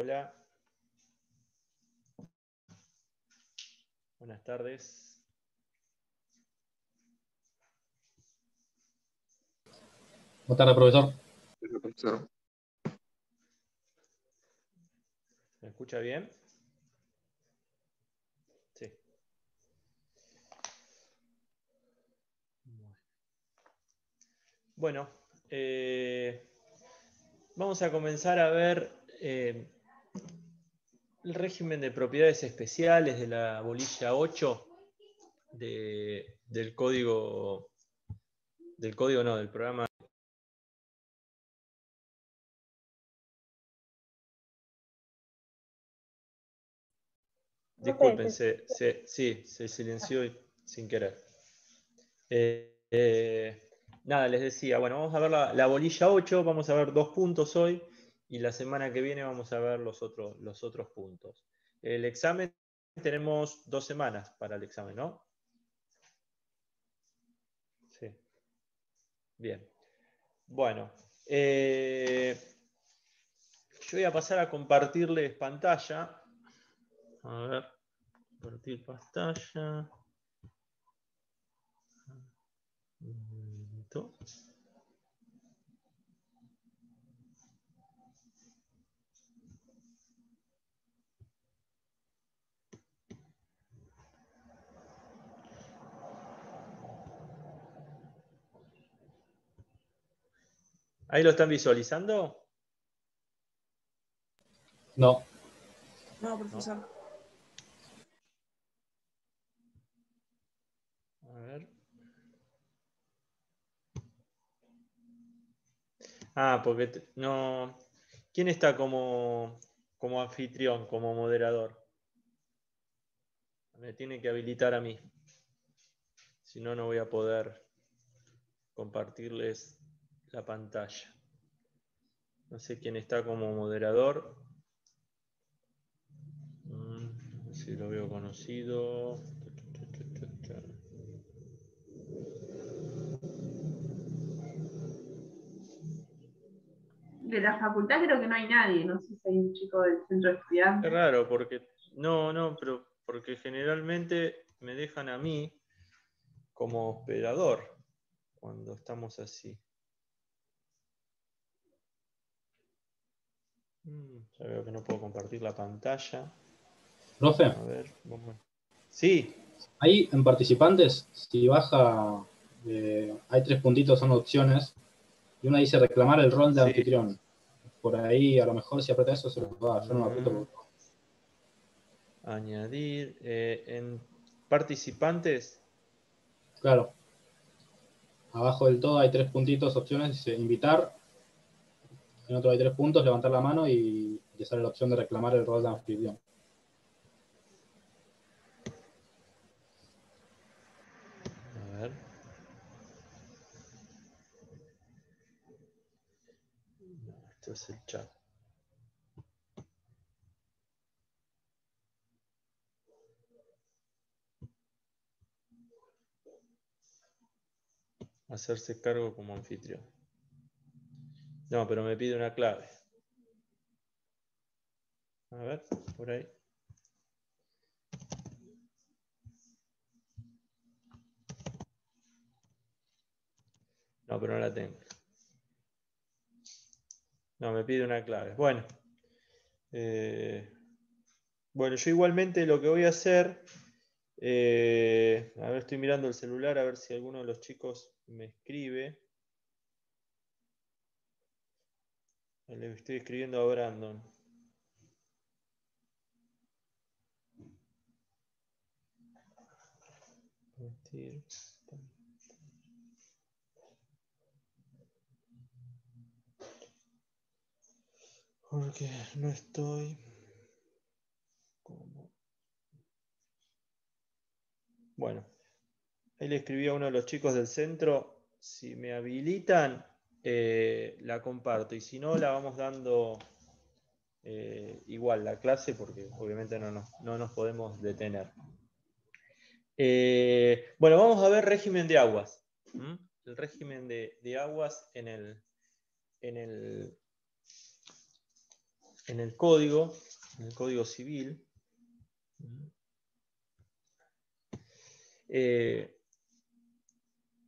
Hola. Buenas tardes. Buenas tardes, profesor. Profesor. ¿Me escucha bien? Sí. Bueno, vamos a comenzar a ver el régimen de propiedades especiales de la bolilla 8 del programa. Disculpen, se silenció sin querer. Nada, les decía, bueno, vamos a ver la bolilla 8, vamos a ver 2 puntos hoy y la semana que viene vamos a ver los otros puntos. El examen, tenemos 2 semanas para el examen, ¿no? Sí. Bien. Bueno, yo voy a pasar a compartirles pantalla. A ver, compartir pantalla. ¿Ahí lo están visualizando? No. No, profesor. A ver. Ah, porque no. ¿Quién está como anfitrión, como moderador? Me tiene que habilitar a mí. Si no, no voy a poder compartirles la pantalla. No sé quién está como moderador. A ver si lo veo conocido. De la facultad creo que no hay nadie. No sé si hay un chico del centro de estudiantes. Es raro porque pero porque generalmente me dejan a mí como operador cuando estamos así. Ya veo que no puedo compartir la pantalla. Profe, A ver, vamos. Sí. ahí en participantes, si baja, hay 3 puntitos, son opciones, y una dice reclamar el rol de anfitrión. Por ahí, a lo mejor, si aprieta eso, se lo va. Yo no me aprieto. Añadir en participantes. Claro. Abajo del todo hay 3 puntitos, opciones, dice invitar. En otro hay 3 puntos, levantar la mano y te sale la opción de reclamar el rol de anfitrión. A ver. No, esto es el chat. Hacerse cargo como anfitrión. No, pero me pide una clave. A ver, por ahí. No, pero no la tengo. No, me pide una clave. Bueno. Bueno, yo igualmente lo que voy a hacer... a ver, estoy mirando el celular a ver si alguno de los chicos me escribe. Le estoy escribiendo a Brandon. Porque no estoy como... Bueno, ahí le escribí a uno de los chicos del centro. Si me habilitan, la comparto. Y si no, la vamos dando igual la clase porque obviamente no nos podemos detener. Bueno, vamos a ver régimen de aguas. El régimen de aguas en en el Código Civil. En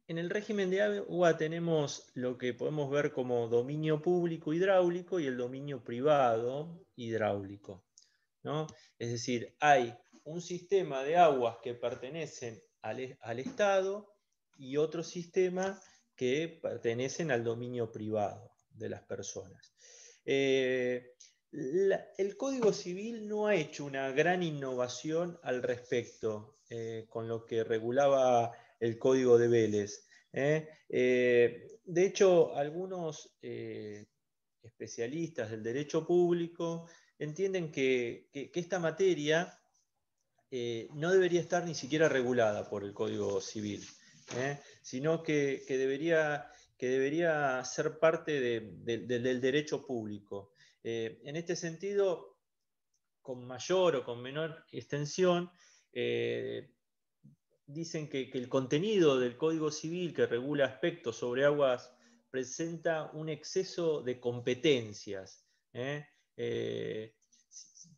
el régimen de agua tenemos lo que podemos ver como dominio público hidráulico y el dominio privado hidráulico, ¿no? Es decir, hay un sistema de aguas que pertenecen al Estado y otro sistema que pertenecen al dominio privado de las personas. El Código Civil no ha hecho una gran innovación al respecto con lo que regulaba el Código de Vélez. De hecho, algunos especialistas del derecho público entienden que esta materia no debería estar ni siquiera regulada por el Código Civil, sino que debería ser parte del derecho público. En este sentido, con mayor o con menor extensión, dicen que el contenido del Código Civil que regula aspectos sobre aguas presenta un exceso de competencias,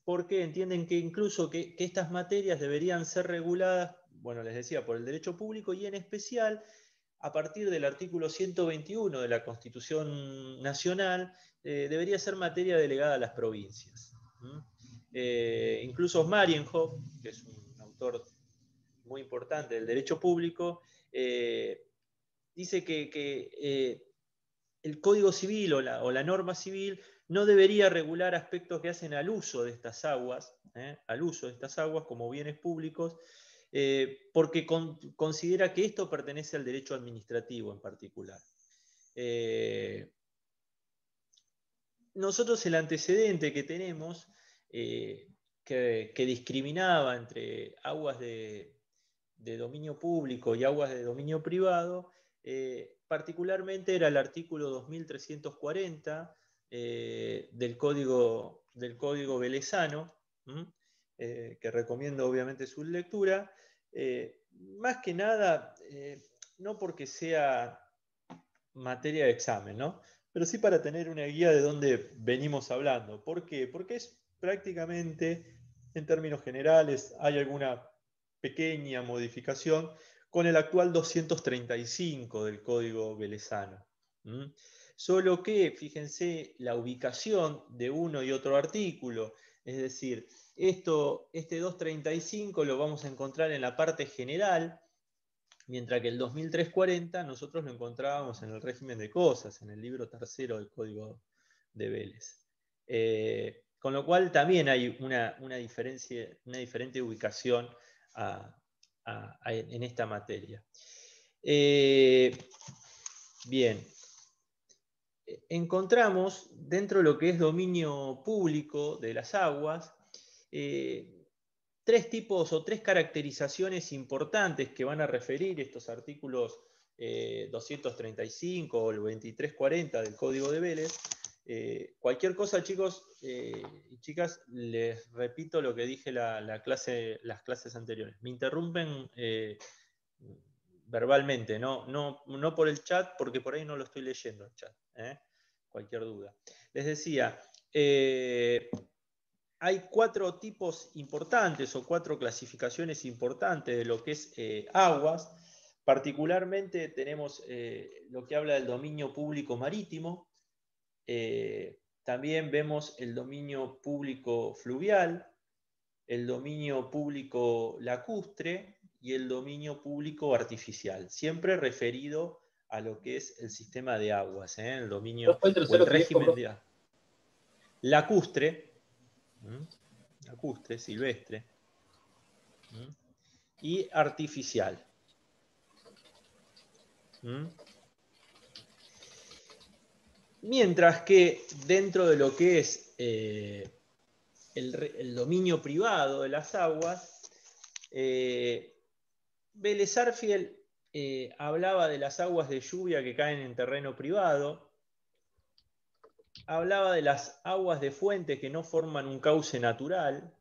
porque entienden que incluso que estas materias deberían ser reguladas, bueno, les decía, por el derecho público y en especial a partir del artículo 121 de la Constitución Nacional, debería ser materia delegada a las provincias. Incluso Marienhoff, que es un autor muy importante del derecho público, dice que el Código Civil o la norma civil no debería regular aspectos que hacen al uso de estas aguas, como bienes públicos, porque considera que esto pertenece al derecho administrativo en particular. Nosotros el antecedente que tenemos, que discriminaba entre aguas de dominio público y aguas de dominio privado, particularmente era el artículo 2340 del Código Velezano, que recomiendo obviamente su lectura, más que nada, no porque sea materia de examen, ¿no? Pero sí para tener una guía de dónde venimos hablando. ¿Por qué? Porque es prácticamente, en términos generales, hay alguna pequeña modificación con el actual 235 del Código Velezano. Solo que, fíjense, la ubicación de uno y otro artículo, es decir, este 235 lo vamos a encontrar en la parte general, mientras que el 2340 nosotros lo encontrábamos en el régimen de cosas, en el libro tercero del Código de Vélez. Con lo cual también hay una diferente ubicación en esta materia. Bien. Encontramos dentro de lo que es dominio público de las aguas, tres tipos o tres caracterizaciones importantes que van a referir estos artículos 235 o el 2340 del Código de Vélez. Cualquier cosa, chicos y chicas, les repito lo que dije las clases anteriores. Me interrumpen verbalmente, no por el chat, porque por ahí no lo estoy leyendo el chat. Cualquier duda. Les decía, hay cuatro tipos importantes o cuatro clasificaciones importantes de lo que es aguas. Particularmente tenemos lo que habla del dominio público marítimo. También vemos el dominio público fluvial, el dominio público lacustre y el dominio público artificial, siempre referido a lo que es el sistema de aguas, el dominio o el régimen de aguas. Lacustre, silvestre, y artificial. Mientras que dentro de lo que es el dominio privado de las aguas, Vélez Sarsfield hablaba de las aguas de lluvia que caen en terreno privado, hablaba de las aguas de fuente que no forman un cauce natural,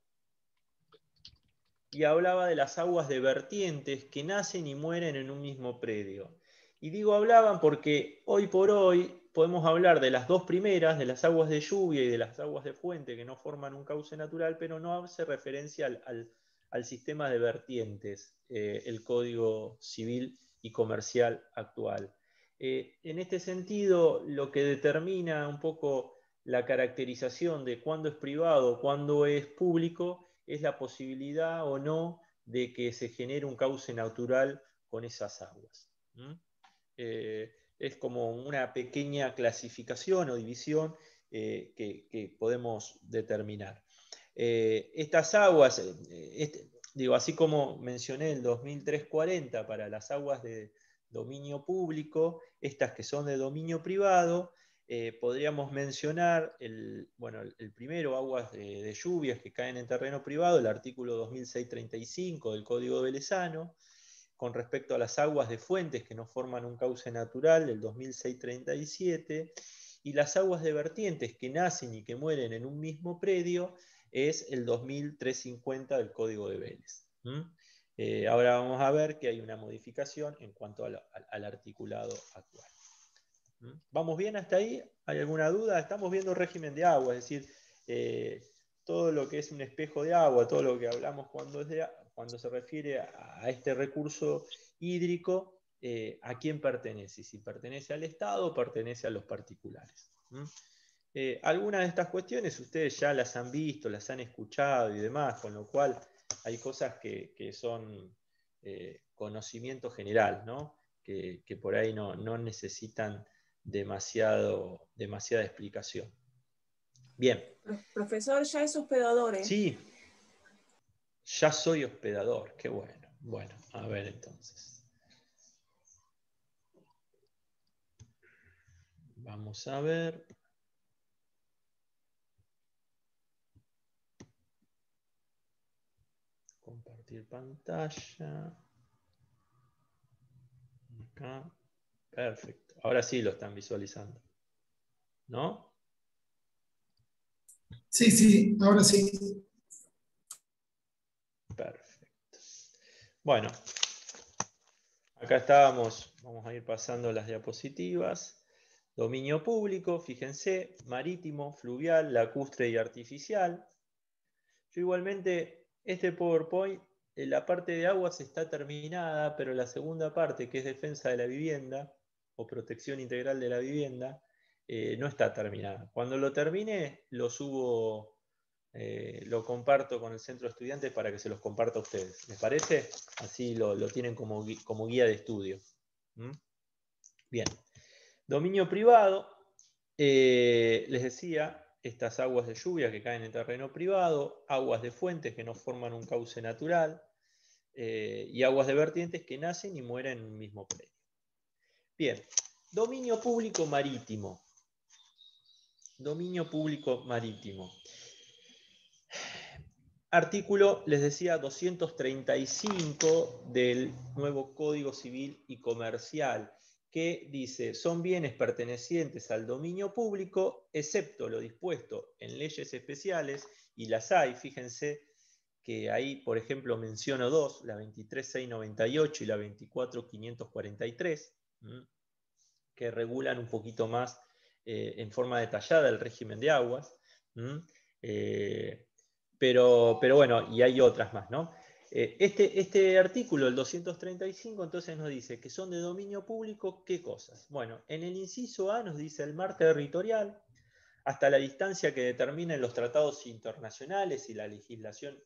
y hablaba de las aguas de vertientes que nacen y mueren en un mismo predio. Y digo hablaban porque hoy por hoy podemos hablar de las dos primeras, de las aguas de lluvia y de las aguas de fuente, que no forman un cauce natural, pero no hace referencia al sistema de vertientes, el Código Civil y Comercial actual. En este sentido, lo que determina un poco la caracterización de cuándo es privado, cuándo es público, es la posibilidad o no de que se genere un cauce natural con esas aguas. Es como una pequeña clasificación o división que podemos determinar. Estas aguas, digo, así como mencioné el 2340 para las aguas de dominio público, estas que son de dominio privado, podríamos mencionar el primero, aguas de lluvias que caen en terreno privado, el artículo 2635 del Código Velezano. Con respecto a las aguas de fuentes que no forman un cauce natural, el 2637, y las aguas de vertientes que nacen y que mueren en un mismo predio, es el 2350 del Código de Vélez. Ahora vamos a ver que hay una modificación en cuanto al articulado actual. ¿Vamos bien hasta ahí? ¿Hay alguna duda? Estamos viendo régimen de agua, es decir, todo lo que es un espejo de agua, todo lo que hablamos cuando se refiere a este recurso hídrico, ¿a quién pertenece? Si pertenece al Estado o pertenece a los particulares. Algunas de estas cuestiones ustedes ya las han visto, las han escuchado y demás, con lo cual hay cosas que son conocimiento general, ¿no? Que por ahí no necesitan demasiada explicación. Bien. Profesor, ya es hospedador, ¿eh? Sí, ya soy hospedador, qué bueno. Bueno, a ver entonces. Vamos a ver. Compartir pantalla. Acá. Perfecto. Ahora sí lo están visualizando. ¿No? Sí, ahora sí. Perfecto. Bueno, acá estábamos, vamos a ir pasando las diapositivas. Dominio público, fíjense, marítimo, fluvial, lacustre y artificial. Yo igualmente, este PowerPoint, la parte de aguas está terminada, pero la segunda parte, que es defensa de la vivienda o protección integral de la vivienda, no está terminada. Cuando lo termine, lo subo, lo comparto con el centro de estudiantes para que se los comparta a ustedes. ¿Les parece? Así lo tienen como guía de estudio. Bien. Dominio privado, les decía, estas aguas de lluvia que caen en terreno privado, aguas de fuentes que no forman un cauce natural, y aguas de vertientes que nacen y mueren en un mismo predio. Bien, dominio público marítimo. Dominio público marítimo. Artículo, les decía, 235 del nuevo Código Civil y Comercial, que dice, son bienes pertenecientes al dominio público, excepto lo dispuesto en leyes especiales, y las hay, fíjense que ahí, por ejemplo, menciono dos, la 23698 y la 24543, que regulan un poquito más en forma detallada el régimen de aguas. Pero bueno, y hay otras más, ¿no? Este artículo, el 235, entonces nos dice que son de dominio público, ¿qué cosas? Bueno, en el inciso A nos dice el mar territorial, hasta la distancia que determinen los tratados internacionales y la legislación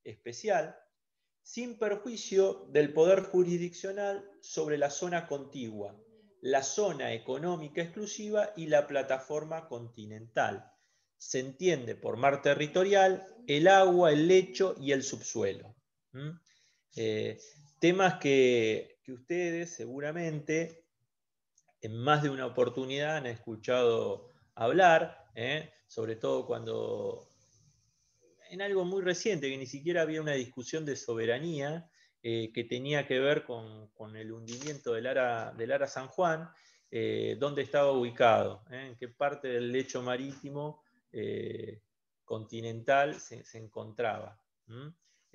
especial, sin perjuicio del poder jurisdiccional sobre la zona contigua, la zona económica exclusiva y la plataforma continental. Se entiende por mar territorial el agua, el lecho y el subsuelo. Temas que ustedes seguramente en más de una oportunidad han escuchado hablar, sobre todo cuando en algo muy reciente, que ni siquiera había una discusión de soberanía, que tenía que ver con el hundimiento del Ara San Juan, dónde estaba ubicado, en qué parte del lecho marítimo continental se encontraba.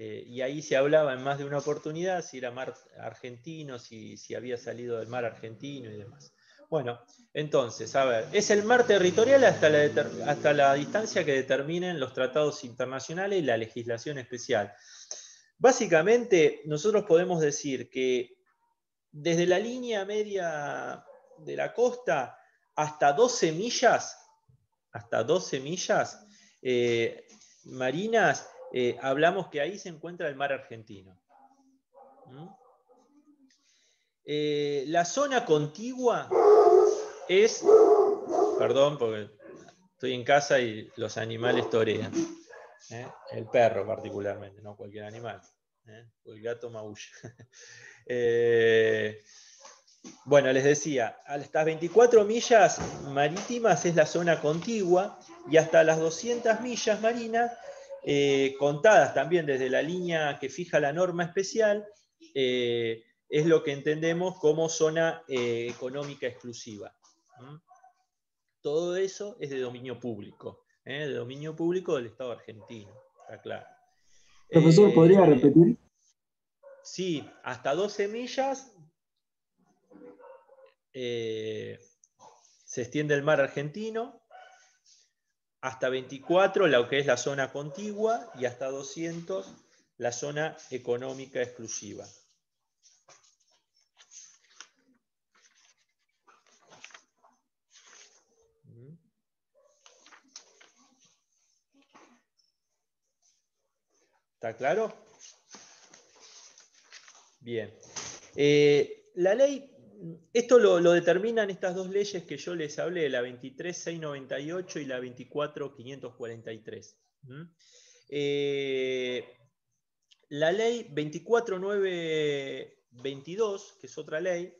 Y ahí se hablaba en más de una oportunidad si era mar argentino, si había salido del mar argentino y demás. Bueno, entonces, a ver, es el mar territorial hasta la distancia que determinen los tratados internacionales y la legislación especial. Básicamente, nosotros podemos decir que desde la línea media de la costa hasta 12 millas, marinas, hablamos que ahí se encuentra el mar argentino. La zona contigua es, perdón porque estoy en casa y los animales torean, el perro particularmente, no cualquier animal, o el gato maulla. Bueno, les decía, hasta 24 millas marítimas es la zona contigua y hasta las 200 millas marinas, contadas también desde la línea que fija la norma especial, es lo que entendemos como zona económica exclusiva. Todo eso es de dominio público, de dominio público del Estado argentino, está claro. Profesor, ¿podría repetir? Sí, hasta 12 millas se extiende el mar argentino, hasta 24 lo que es la zona contigua y hasta 200 la zona económica exclusiva. ¿Está claro? Bien. La ley, esto lo determinan estas dos leyes que yo les hablé, la 23.698 y la 24.543. La ley 24.922, que es otra ley,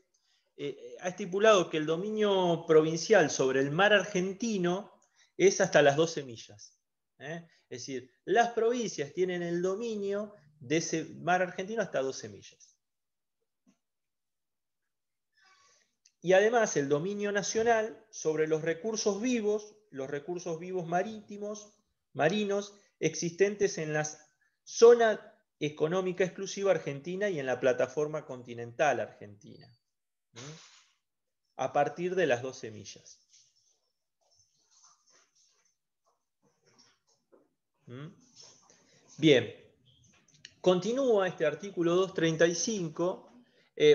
ha estipulado que el dominio provincial sobre el mar argentino es hasta las 12 millas. Es decir, las provincias tienen el dominio de ese mar argentino hasta 12 millas. Y además el dominio nacional sobre los recursos vivos marinos, existentes en la zona económica exclusiva argentina y en la plataforma continental argentina, a partir de las 12 millas. Bien, continúa este artículo 235.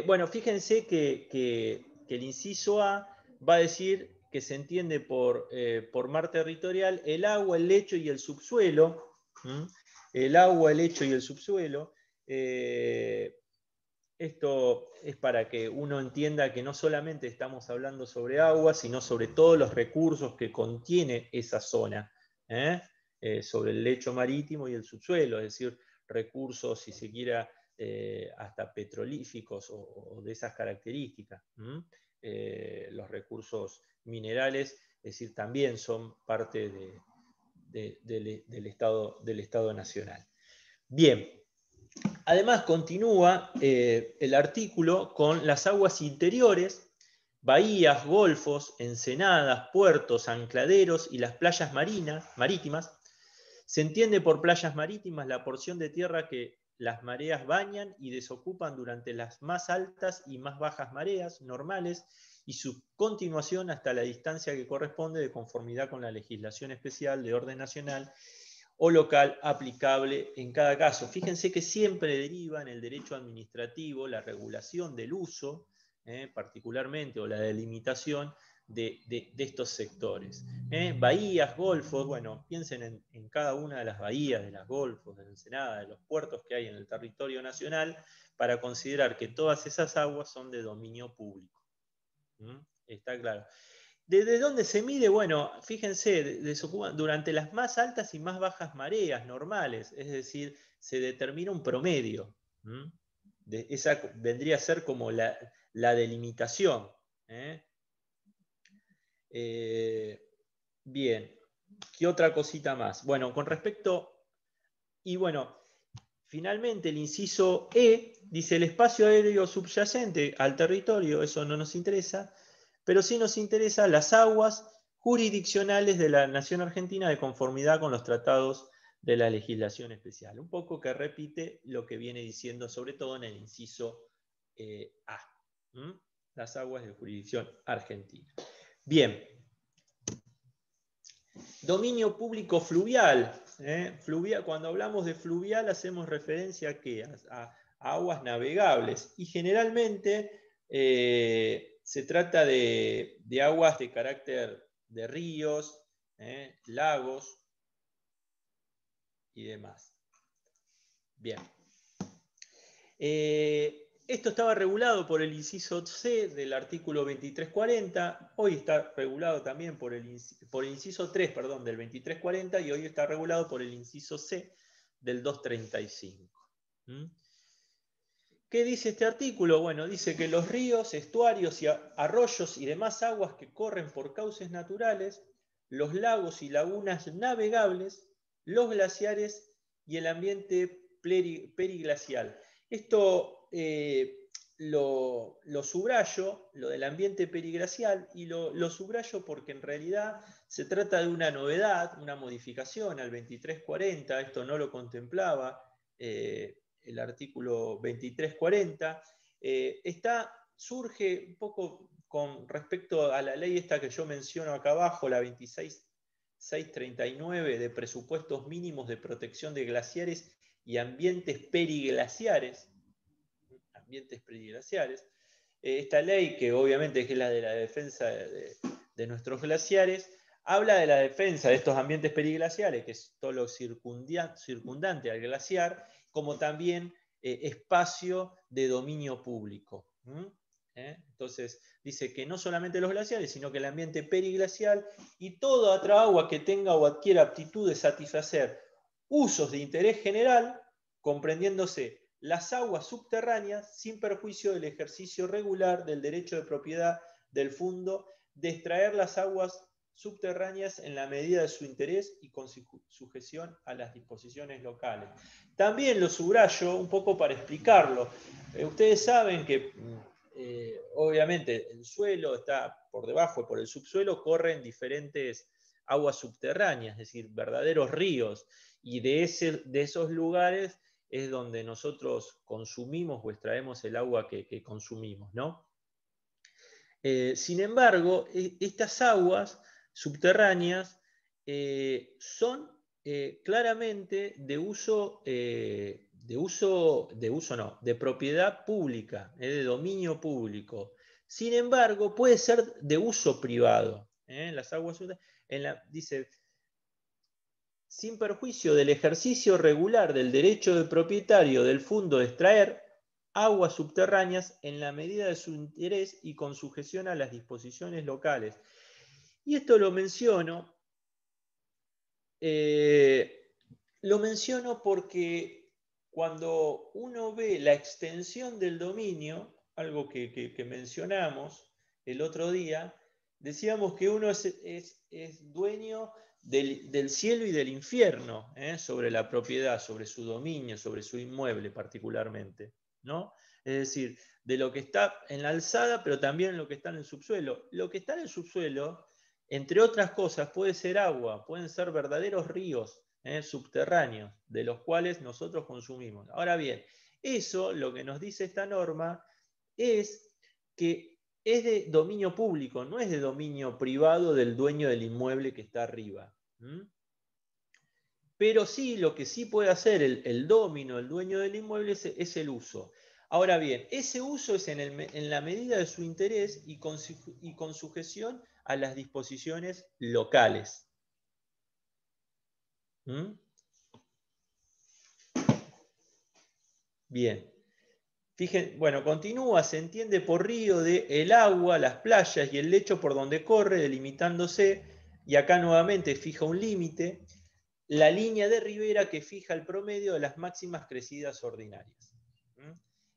Bueno, fíjense que el inciso A va a decir que se entiende por mar territorial el agua, el lecho y el subsuelo. El agua, el lecho y el subsuelo. Esto es para que uno entienda que no solamente estamos hablando sobre agua, sino sobre todos los recursos que contiene esa zona, sobre el lecho marítimo y el subsuelo, es decir, recursos, si se quiera, hasta petrolíficos o de esas características. Los recursos minerales, es decir, también son parte del Estado nacional. Bien. Además continúa el artículo con las aguas interiores, bahías, golfos, ensenadas, puertos, ancladeros y las playas marítimas. Se entiende por playas marítimas la porción de tierra que las mareas bañan y desocupan durante las más altas y más bajas mareas normales y su continuación hasta la distancia que corresponde de conformidad con la legislación especial de orden nacional o local aplicable en cada caso. Fíjense que siempre deriva en el derecho administrativo la regulación del uso, particularmente, o la delimitación de estos sectores. Bahías, golfos, bueno, piensen en cada una de las bahías, de las golfos, de la Ensenada, de los puertos que hay en el territorio nacional, para considerar que todas esas aguas son de dominio público. ¿Está claro? ¿Desde dónde se mide? Bueno, fíjense, durante las más altas y más bajas mareas normales, es decir, se determina un promedio. Esa vendría a ser como la delimitación. Bien, ¿qué otra cosita más? Bueno, con respecto, y bueno, finalmente el inciso E dice el espacio aéreo subyacente al territorio, eso no nos interesa, pero sí nos interesa las aguas jurisdiccionales de la nación argentina de conformidad con los tratados de la legislación especial. Un poco que repite lo que viene diciendo, sobre todo en el inciso A. Las aguas de jurisdicción argentina. Bien. Dominio público fluvial. Cuando hablamos de fluvial hacemos referencia ¿a qué? A aguas navegables. Y generalmente se trata de aguas de carácter de ríos, lagos y demás. Bien. Esto estaba regulado por el inciso C del artículo 2340, hoy está regulado también por el inciso 3, perdón, del 2340 y hoy está regulado por el inciso C del 235. ¿Qué dice este artículo? Bueno, dice que los ríos, estuarios y arroyos y demás aguas que corren por cauces naturales, los lagos y lagunas navegables, los glaciares y el ambiente periglacial. Esto lo subrayo, lo del ambiente periglacial, y lo subrayo porque en realidad se trata de una novedad, una modificación al 2340, esto no lo contemplaba el artículo 2340, surge un poco con respecto a la ley esta que yo menciono acá abajo, la 26639 de presupuestos mínimos de protección de glaciares y ambientes periglaciares. Esta ley, que obviamente es la de la defensa de nuestros glaciares, habla de la defensa de estos ambientes periglaciares, que es todo lo circundante al glaciar, como también espacio de dominio público. Entonces, dice que no solamente los glaciares, sino que el ambiente periglacial y toda otra agua que tenga o adquiera aptitud de satisfacer usos de interés general, comprendiéndose las aguas subterráneas sin perjuicio del ejercicio regular del derecho de propiedad del fondo de extraer las aguas subterráneas en la medida de su interés y con sujeción a las disposiciones locales. También lo subrayo un poco para explicarlo. Ustedes saben que obviamente el suelo está por debajo y por el subsuelo corren diferentes aguas subterráneas, es decir, verdaderos ríos, y de esos lugares es donde nosotros consumimos o extraemos el agua que consumimos, ¿no? Sin embargo, estas aguas subterráneas son claramente de propiedad pública, de dominio público. Sin embargo, puede ser de uso privado. Las aguas subterráneas, dice, sin perjuicio del ejercicio regular del derecho del propietario del fondo de extraer aguas subterráneas en la medida de su interés y con sujeción a las disposiciones locales. Y esto lo menciono porque cuando uno ve la extensión del dominio, algo que mencionamos el otro día, decíamos que uno es dueño del cielo y del infierno, sobre la propiedad, sobre su dominio, sobre su inmueble particularmente, ¿no? Es decir, de lo que está en la alzada, pero también lo que está en el subsuelo. Lo que está en el subsuelo, entre otras cosas, puede ser agua, pueden ser verdaderos ríos subterráneos, de los cuales nosotros consumimos. Ahora bien, eso lo que nos dice esta norma es que es de dominio público, no es de dominio privado del dueño del inmueble que está arriba. Pero sí, lo que sí puede hacer el domino, el dueño del inmueble, es el uso. Ahora bien, ese uso es en la medida de su interés y con sujeción a las disposiciones locales. Bien. Fíjense, bueno, continúa, se entiende por río el agua, las playas y el lecho por donde corre, delimitándose, y acá nuevamente fija un límite, la línea de ribera que fija el promedio de las máximas crecidas ordinarias.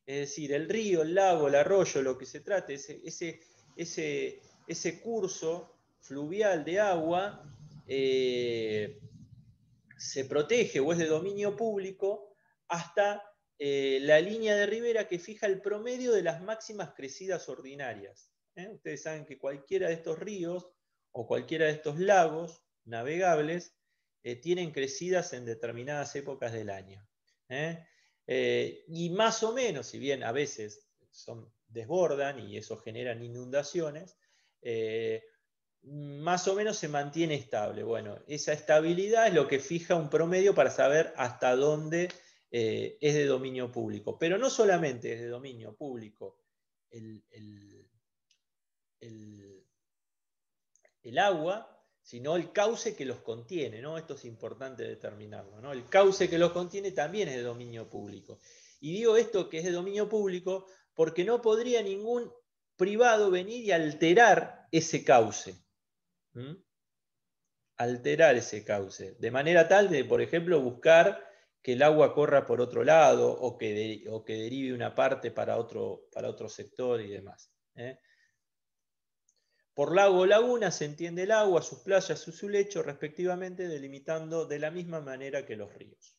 Es decir, el río, el lago, el arroyo, lo que se trata, ese curso fluvial de agua se protege o es de dominio público hasta la línea de ribera que fija el promedio de las máximas crecidas ordinarias. Ustedes saben que cualquiera de estos ríos o cualquiera de estos lagos navegables tienen crecidas en determinadas épocas del año. Y más o menos, si bien a veces desbordan y eso generan inundaciones, más o menos se mantiene estable. Bueno, esa estabilidad es lo que fija un promedio para saber hasta dónde es de dominio público. Pero no solamente es de dominio público el agua, sino el cauce que los contiene, ¿no? Esto es importante determinarlo, ¿no? El cauce que los contiene también es de dominio público. Y digo esto que es de dominio público porque no podría ningún privado venir y alterar ese cauce. Alterar ese cauce. De manera tal de, por ejemplo, buscar que el agua corra por otro lado o que derive una parte para otro sector y demás. Por lago o laguna se entiende el agua, sus playas, su lecho, respectivamente, delimitando de la misma manera que los ríos.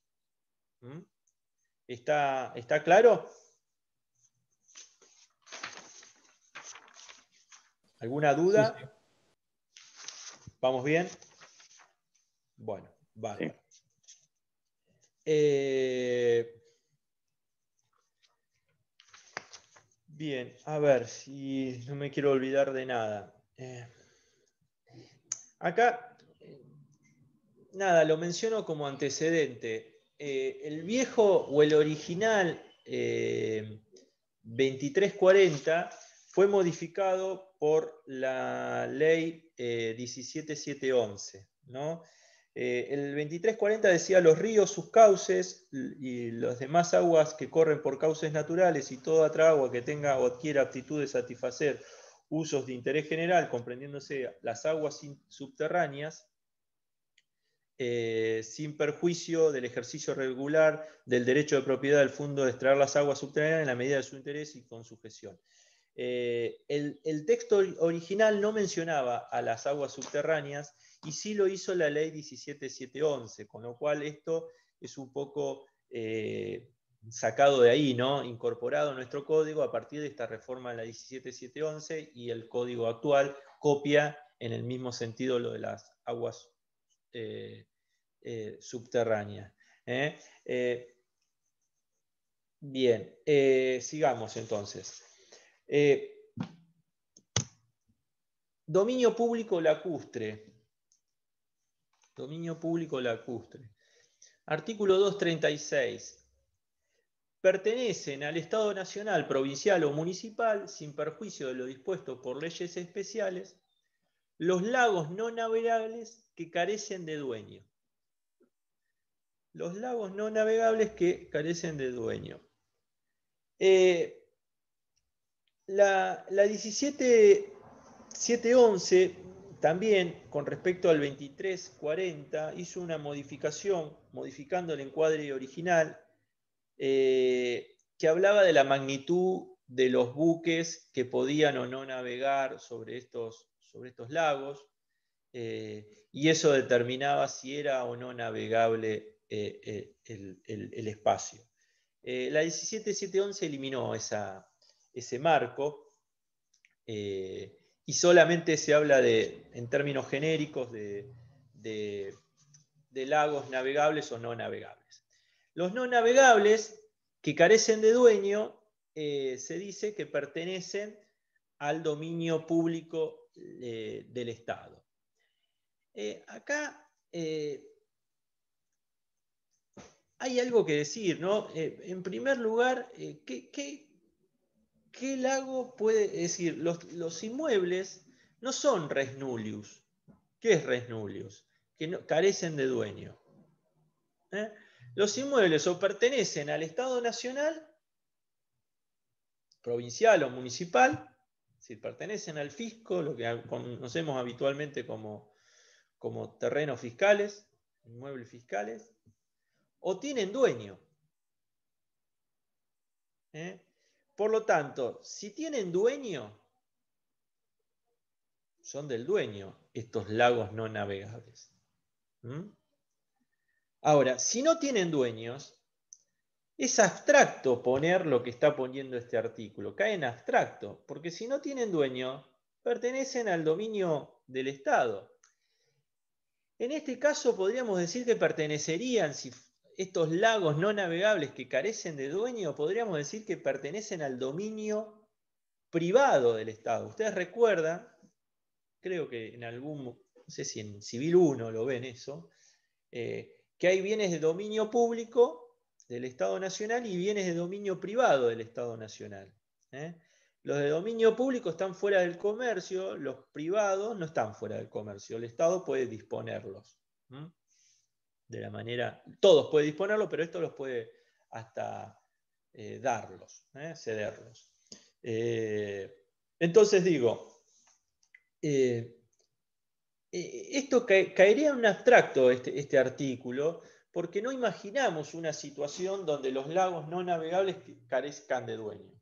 ¿Está claro? ¿Alguna duda? Sí, sí. ¿Vamos bien? Bueno, bárbaro. Bien, a ver si no me quiero olvidar de nada. Acá, nada, lo menciono como antecedente. El viejo o el original 2340 fue modificado por la ley 17711, ¿no? El 2340 decía los ríos, sus cauces y las demás aguas que corren por cauces naturales y toda otra agua que tenga o adquiera aptitud de satisfacer usos de interés general, comprendiéndose las aguas subterráneas, sin perjuicio del ejercicio regular del derecho de propiedad del fondo de extraer las aguas subterráneas en la medida de su interés y con sujeción. El texto original no mencionaba a las aguas subterráneas y sí lo hizo la ley 17711, con lo cual esto es un poco sacado de ahí, ¿no? Incorporado a nuestro código a partir de esta reforma de la 17711 y el código actual copia en el mismo sentido lo de las aguas subterráneas. Bien, sigamos entonces. Dominio público lacustre. Dominio público lacustre. Artículo 236. Pertenecen al Estado nacional, provincial o municipal, sin perjuicio de lo dispuesto por leyes especiales, los lagos no navegables que carecen de dueño. Los lagos no navegables que carecen de dueño. La 17711 también, con respecto al 2340, hizo una modificación, modificando el encuadre original, que hablaba de la magnitud de los buques que podían o no navegar sobre estos lagos, y eso determinaba si era o no navegable el espacio. La 17711 eliminó ese marco y solamente se habla en términos genéricos de lagos navegables o no navegables. Los no navegables que carecen de dueño se dice que pertenecen al dominio público del Estado. Acá hay algo que decir, ¿no? En primer lugar, ¿qué lago puede decir? Los inmuebles no son res nullius. ¿Qué es res nullius? Que no, carecen de dueño. Los inmuebles o pertenecen al Estado nacional, provincial o municipal, si pertenecen al fisco, lo que conocemos habitualmente como terrenos fiscales, inmuebles fiscales, o tienen dueño. Por lo tanto, si tienen dueño, son del dueño estos lagos no navegables. Ahora, si no tienen dueños, es abstracto poner lo que está poniendo este artículo. Cae en abstracto, porque si no tienen dueño, pertenecen al dominio del Estado. En este caso podríamos decir que pertenecerían, si estos lagos no navegables que carecen de dueño, podríamos decir que pertenecen al dominio privado del Estado. Ustedes recuerdan, creo que en algún, no sé si en Civil 1 lo ven eso, que hay bienes de dominio público del Estado Nacional y bienes de dominio privado del Estado Nacional. Los de dominio público están fuera del comercio, los privados no están fuera del comercio. El Estado puede disponerlos. De la manera, todos pueden disponerlos, pero esto los puede hasta darlos, cederlos. Entonces digo, esto caería en un abstracto, este artículo, porque no imaginamos una situación donde los lagos no navegables carezcan de dueño.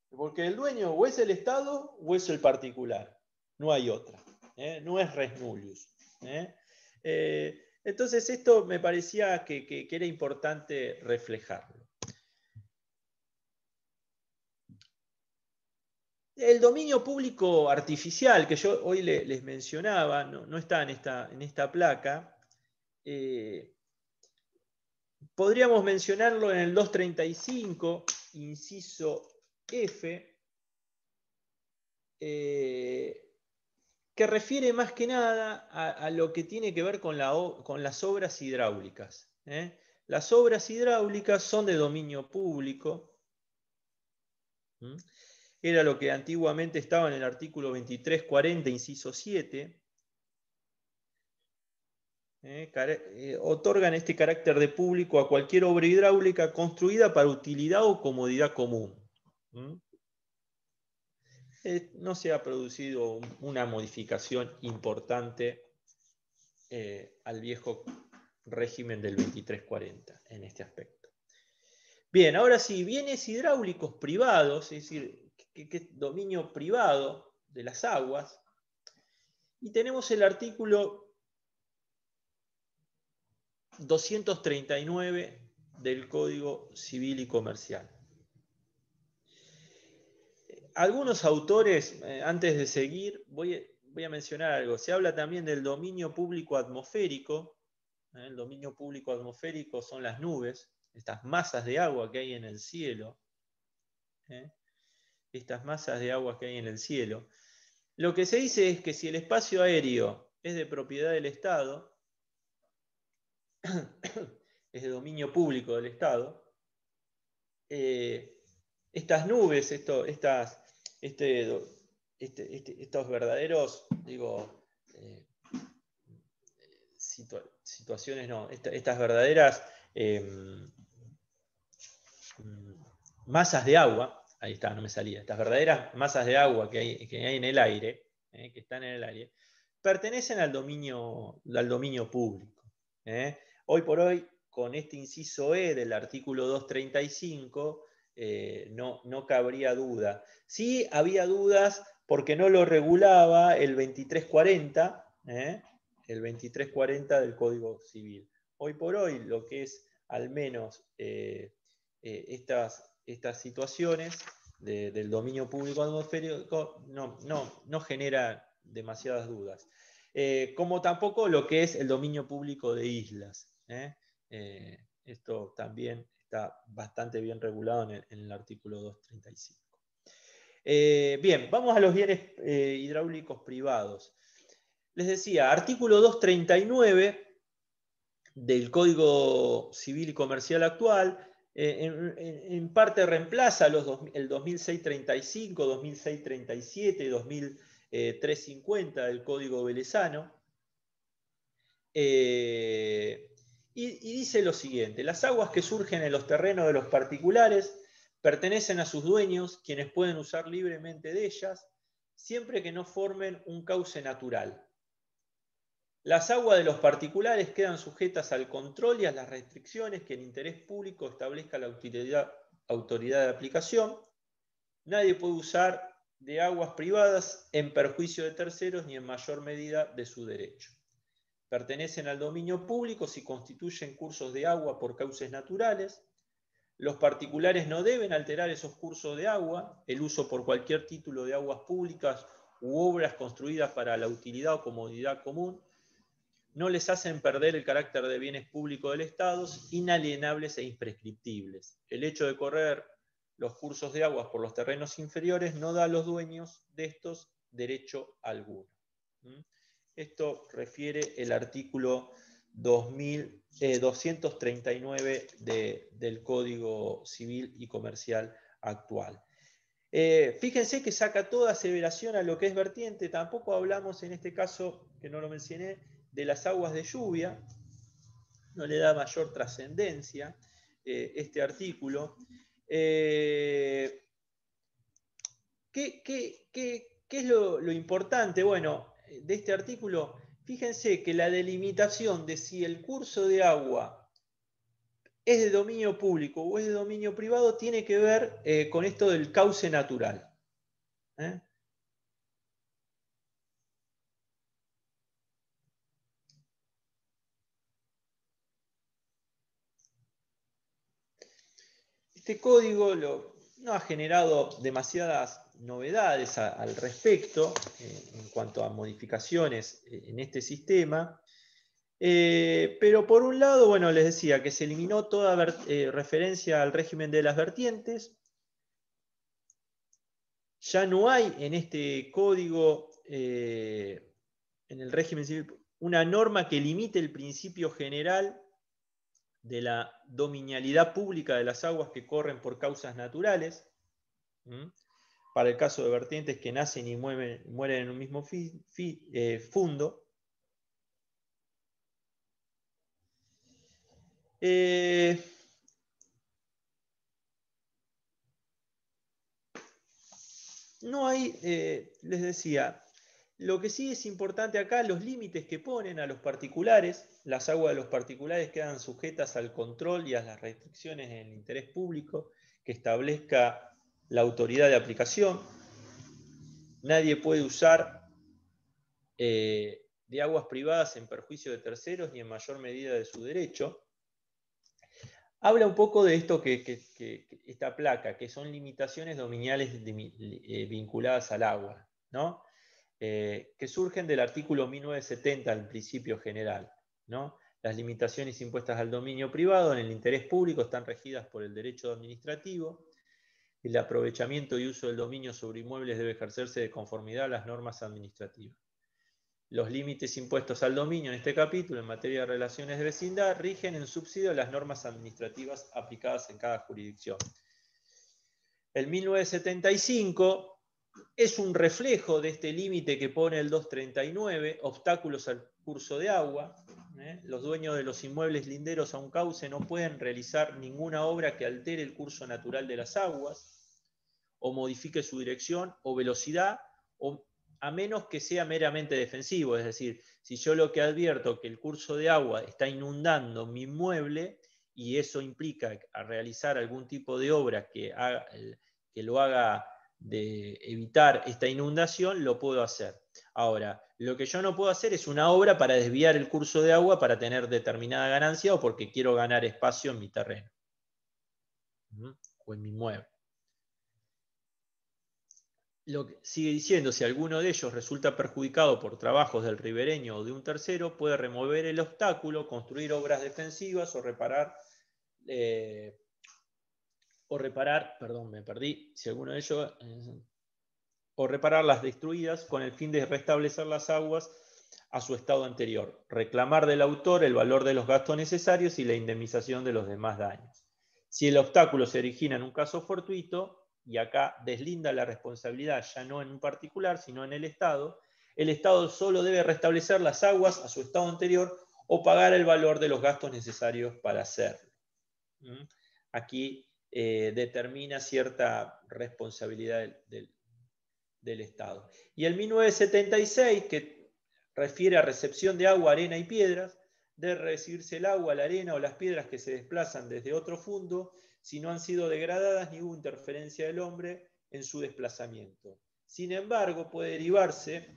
Porque el dueño o es el Estado o es el particular. No hay otra. No es res nullius. Entonces esto me parecía que era importante reflejarlo. El dominio público artificial que yo hoy les mencionaba, no está en esta placa. Podríamos mencionarlo en el 235, inciso F, que refiere más que nada a lo que tiene que ver con las obras hidráulicas. Las obras hidráulicas son de dominio público. Era lo que antiguamente estaba en el artículo 2340, inciso 7. Otorgan este carácter de público a cualquier obra hidráulica construida para utilidad o comodidad común. No se ha producido una modificación importante al viejo régimen del 2340 en este aspecto. Bien, ahora sí, bienes hidráulicos privados, es decir, que dominio privado de las aguas, y tenemos el artículo 239 del Código Civil y Comercial. Algunos autores, antes de seguir, voy a mencionar algo. Se habla también del dominio público atmosférico. El dominio público atmosférico son las nubes, estas masas de agua que hay en el cielo. Estas masas de agua que hay en el cielo. Lo que se dice es que si el espacio aéreo es de propiedad del Estado, es de dominio público del Estado, estas nubes, estos verdaderos, digo, situaciones, no, estas verdaderas masas de agua, ahí está, no me salía, estas verdaderas masas de agua que hay en el aire, que están en el aire, pertenecen al dominio público. Hoy por hoy, con este inciso E del artículo 235, no cabría duda. Sí había dudas porque no lo regulaba el 2340, el 2340 del Código Civil. Hoy por hoy, lo que es al menos estas situaciones del dominio público atmosférico no genera demasiadas dudas. Como tampoco lo que es el dominio público de islas. Esto también está bastante bien regulado en el artículo 235. Bien, vamos a los bienes hidráulicos privados. Les decía, artículo 239 del Código Civil y Comercial actual, en parte reemplaza el 2635, 2637, 2350 del Código Velezano. Y dice lo siguiente: las aguas que surgen en los terrenos de los particulares pertenecen a sus dueños, quienes pueden usar libremente de ellas, siempre que no formen un cauce natural. Las aguas de los particulares quedan sujetas al control y a las restricciones que el interés público establezca la autoridad de aplicación. Nadie puede usar de aguas privadas en perjuicio de terceros ni en mayor medida de su derecho. Pertenecen al dominio público si constituyen cursos de agua por cauces naturales. Los particulares no deben alterar esos cursos de agua. El uso por cualquier título de aguas públicas u obras construidas para la utilidad o comodidad común no les hacen perder el carácter de bienes públicos del Estado, inalienables e imprescriptibles. El hecho de correr los cursos de aguas por los terrenos inferiores no da a los dueños de estos derecho alguno. Esto refiere el artículo 239 del Código Civil y Comercial actual. Fíjense que saca toda aseveración a lo que es vertiente. Tampoco hablamos en este caso, que no lo mencioné, de las aguas de lluvia. No le da mayor trascendencia este artículo. ¿Qué es lo importante? Bueno, de este artículo, fíjense que la delimitación de si el curso de agua es de dominio público o es de dominio privado tiene que ver con esto del cauce natural. Este código no ha generado demasiadas novedades al respecto en cuanto a modificaciones en este sistema. Pero por un lado, bueno, les decía que se eliminó toda referencia al régimen de las vertientes. Ya no hay en este código, en el régimen civil, una norma que limite el principio general de la dominialidad pública de las aguas que corren por causas naturales. Para el caso de vertientes que nacen y mueren en un mismo fundo. No hay, les decía, lo que sí es importante acá, los límites que ponen a los particulares. Las aguas de los particulares quedan sujetas al control y a las restricciones en el interés público que establezca la autoridad de aplicación. Nadie puede usar de aguas privadas en perjuicio de terceros ni en mayor medida de su derecho. Habla un poco de esto esta placa, que son limitaciones dominiales vinculadas al agua, ¿no? Que surgen del artículo 1970 al principio general, ¿no? Las limitaciones impuestas al dominio privado en el interés público están regidas por el derecho administrativo. El aprovechamiento y uso del dominio sobre inmuebles debe ejercerse de conformidad a las normas administrativas. Los límites impuestos al dominio en este capítulo en materia de relaciones de vecindad rigen en subsidio a las normas administrativas aplicadas en cada jurisdicción. El 1975 es un reflejo de este límite que pone el 239, obstáculos al curso de agua. Los dueños de los inmuebles linderos a un cauce no pueden realizar ninguna obra que altere el curso natural de las aguas, o modifique su dirección o velocidad, a menos que sea meramente defensivo. Es decir, si yo lo que advierto que el curso de agua está inundando mi inmueble y eso implica a realizar algún tipo de obra que lo haga de evitar esta inundación, lo puedo hacer. Ahora, lo que yo no puedo hacer es una obra para desviar el curso de agua para tener determinada ganancia o porque quiero ganar espacio en mi terreno o en mi inmueble. Sigue diciendo, si alguno de ellos resulta perjudicado por trabajos del ribereño o de un tercero, puede remover el obstáculo, construir obras defensivas o reparar, perdón, me perdí, si alguno de ellos, o reparar las destruidas con el fin de restablecer las aguas a su estado anterior, reclamar del autor el valor de los gastos necesarios y la indemnización de los demás daños. Si el obstáculo se origina en un caso fortuito, y acá deslinda la responsabilidad ya no en un particular, sino en el Estado solo debe restablecer las aguas a su estado anterior o pagar el valor de los gastos necesarios para hacerlo. Aquí determina cierta responsabilidad del Estado. Y el 1976, que refiere a recepción de agua, arena y piedras, debe recibirse el agua, la arena o las piedras que se desplazan desde otro fundo si no han sido degradadas ni hubo interferencia del hombre en su desplazamiento. Sin embargo, puede derivarse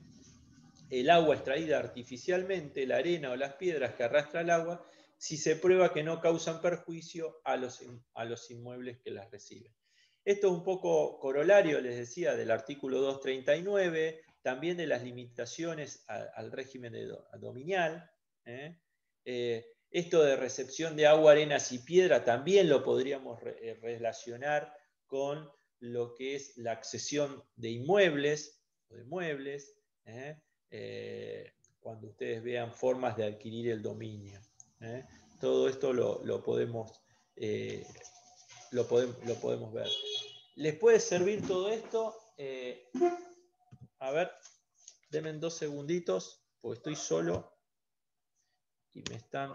el agua extraída artificialmente, la arena o las piedras que arrastra el agua, si se prueba que no causan perjuicio a los inmuebles que las reciben. Esto es un poco corolario, les decía, del artículo 239, también de las limitaciones al régimen dominial, Esto de recepción de agua, arenas y piedra también lo podríamos relacionar con lo que es la accesión de inmuebles o de muebles, cuando ustedes vean formas de adquirir el dominio. Todo esto lo podemos ver. ¿Les puede servir todo esto? A ver, denme 2 segunditos, porque estoy solo y me están...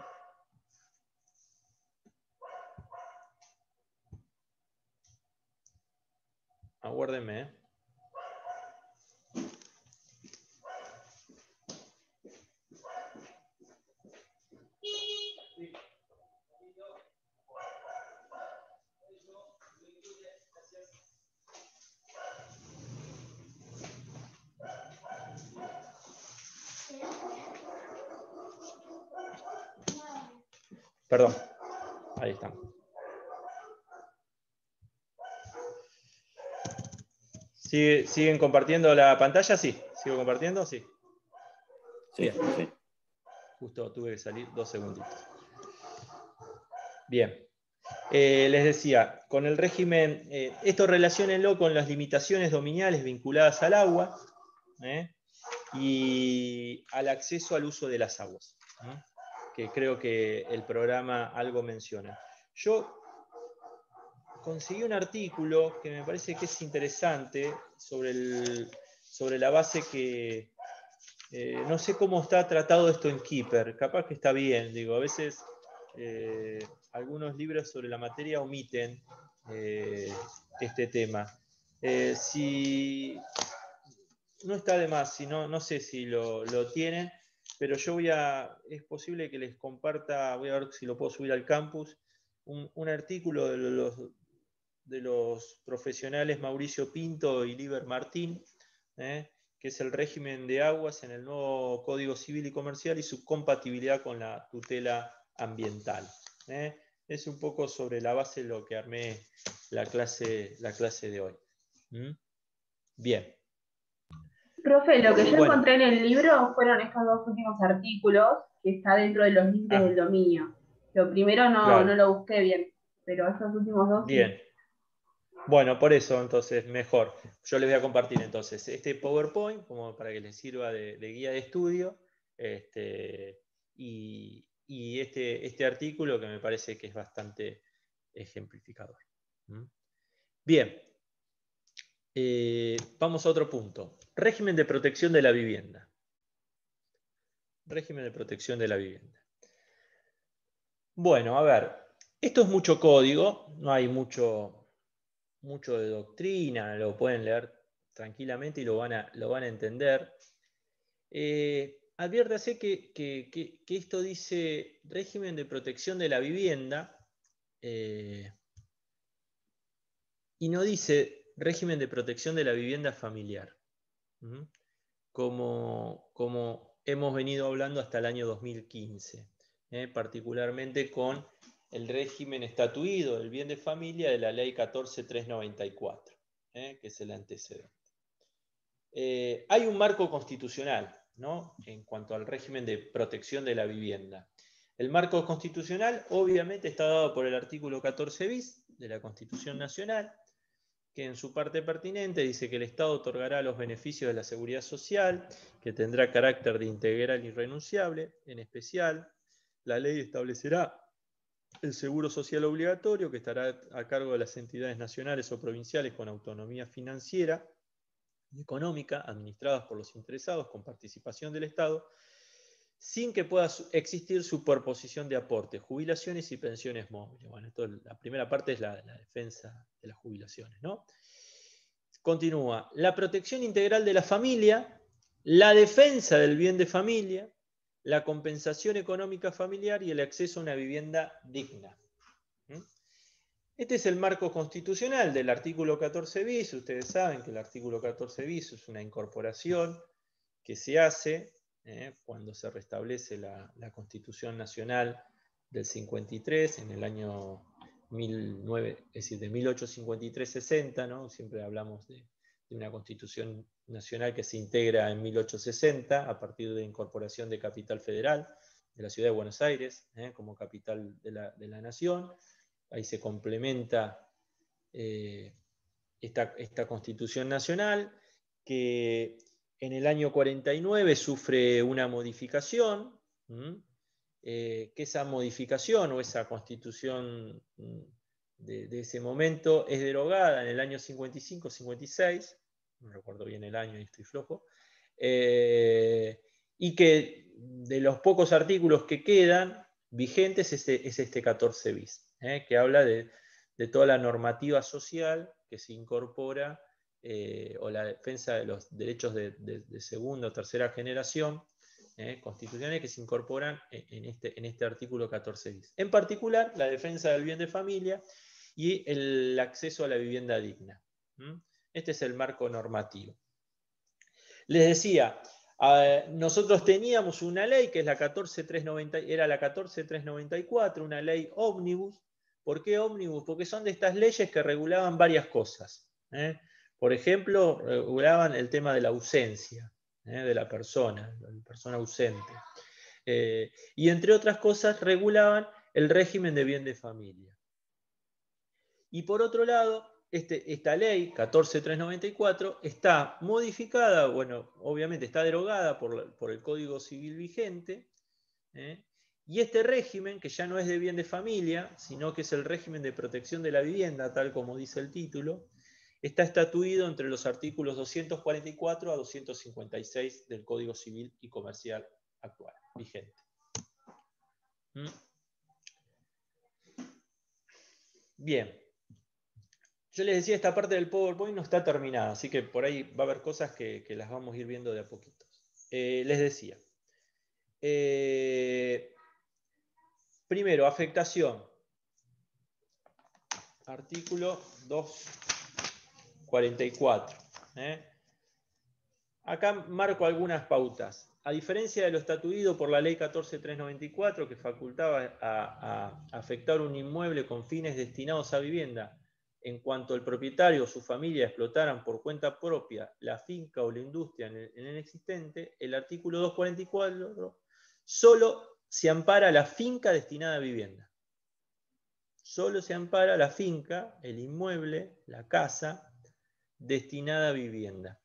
Aguárdenme, Perdón, ahí estamos. ¿Siguen compartiendo la pantalla? Sí. ¿Sigo compartiendo? Sí. Sí, Bien. sí. Justo tuve que salir 2 segunditos. Bien. Les decía, con el régimen, esto relaciónenlo con las limitaciones dominiales vinculadas al agua y al acceso al uso de las aguas, que creo que el programa algo menciona. Yo conseguí un artículo que me parece que es interesante sobre la base que no sé cómo está tratado esto en Keeper, capaz que está bien, digo, a veces algunos libros sobre la materia omiten este tema. Si no está de más, si no sé si lo tienen, pero yo es posible que les comparta, voy a ver si lo puedo subir al campus, un artículo de los profesionales Mauricio Pinto y Liber Martín, que es el régimen de aguas en el nuevo Código Civil y Comercial y su compatibilidad con la tutela ambiental. Es un poco sobre la base de lo que armé la clase de hoy. Bien. Profe, lo que yo encontré en el libro fueron estos 2 últimos artículos que está dentro de los límites del dominio. Lo primero no lo busqué bien, pero esos últimos 2 bien. Sí. Bueno, por eso entonces mejor. Yo les voy a compartir entonces este PowerPoint como para que les sirva de guía de estudio y este artículo que me parece que es bastante ejemplificador. Bien, vamos a otro punto. Régimen de protección de la vivienda. Régimen de protección de la vivienda. Bueno, a ver, esto es mucho código, no hay mucho de doctrina, lo pueden leer tranquilamente y lo van a entender. Adviértase que esto dice régimen de protección de la vivienda y no dice régimen de protección de la vivienda familiar, como hemos venido hablando hasta el año 2015, particularmente con el régimen estatuido del bien de familia de la ley 14.394, que es el antecedente. Hay un marco constitucional, ¿no?, en cuanto al régimen de protección de la vivienda. El marco constitucional obviamente está dado por el artículo 14 bis de la Constitución Nacional, que en su parte pertinente dice que el Estado otorgará los beneficios de la seguridad social, que tendrá carácter de integral e irrenunciable. En especial, la ley establecerá el seguro social obligatorio, que estará a cargo de las entidades nacionales o provinciales con autonomía financiera y económica, administradas por los interesados con participación del Estado, sin que pueda existir superposición de aportes, jubilaciones y pensiones móviles. Bueno, la primera parte es la defensa de las jubilaciones, ¿no? Continúa, la protección integral de la familia, la defensa del bien de familia, la compensación económica familiar y el acceso a una vivienda digna. Este es el marco constitucional del artículo 14 bis. Ustedes saben que el artículo 14 bis es una incorporación que se hace cuando se restablece la Constitución Nacional del 53, en el año 1853-60, ¿no? Siempre hablamos de una Constitución Nacional que se integra en 1860 a partir de incorporación de Capital Federal la ciudad de Buenos Aires como capital de la nación. Ahí se complementa esta Constitución Nacional, que en el año 49 sufre una modificación, que esa modificación o esa Constitución de ese momento es derogada en el año 55-56, no recuerdo bien el año y estoy flojo, y que de los pocos artículos que quedan vigentes es este 14 bis, que habla de toda la normativa social que se incorpora, o la defensa de los derechos de segunda o tercera generación constitucionales que se incorporan en este artículo 14 bis. En particular, la defensa del bien de familia y el acceso a la vivienda digna. Este es el marco normativo. Les decía, nosotros teníamos una ley que es la 14.390, era la 14.394, una ley ómnibus. ¿Por qué ómnibus? Porque son de estas leyes que regulaban varias cosas. Por ejemplo, regulaban el tema de la ausencia de la persona ausente. Y entre otras cosas, regulaban el régimen de bien de familia. Y por otro lado, esta ley 14.394 está modificada, bueno, obviamente está derogada por el Código Civil vigente, y este régimen, que ya no es de bien de familia, sino que es el régimen de protección de la vivienda, tal como dice el título, está estatuido entre los artículos 244 a 256 del Código Civil y Comercial actual, vigente. Bien. Yo les decía, esta parte del PowerPoint no está terminada, así que por ahí va a haber cosas que las vamos a ir viendo de a poquitos. Les decía. Primero, afectación. Artículo 244. Acá marco algunas pautas. A diferencia de lo estatuido por la ley 14.394, que facultaba a afectar un inmueble con fines destinados a vivienda, en cuanto el propietario o su familia explotaran por cuenta propia la finca o la industria en el existente, el artículo 244 solo se ampara la finca destinada a vivienda. Solo se ampara la finca, el inmueble, la casa, destinada a vivienda.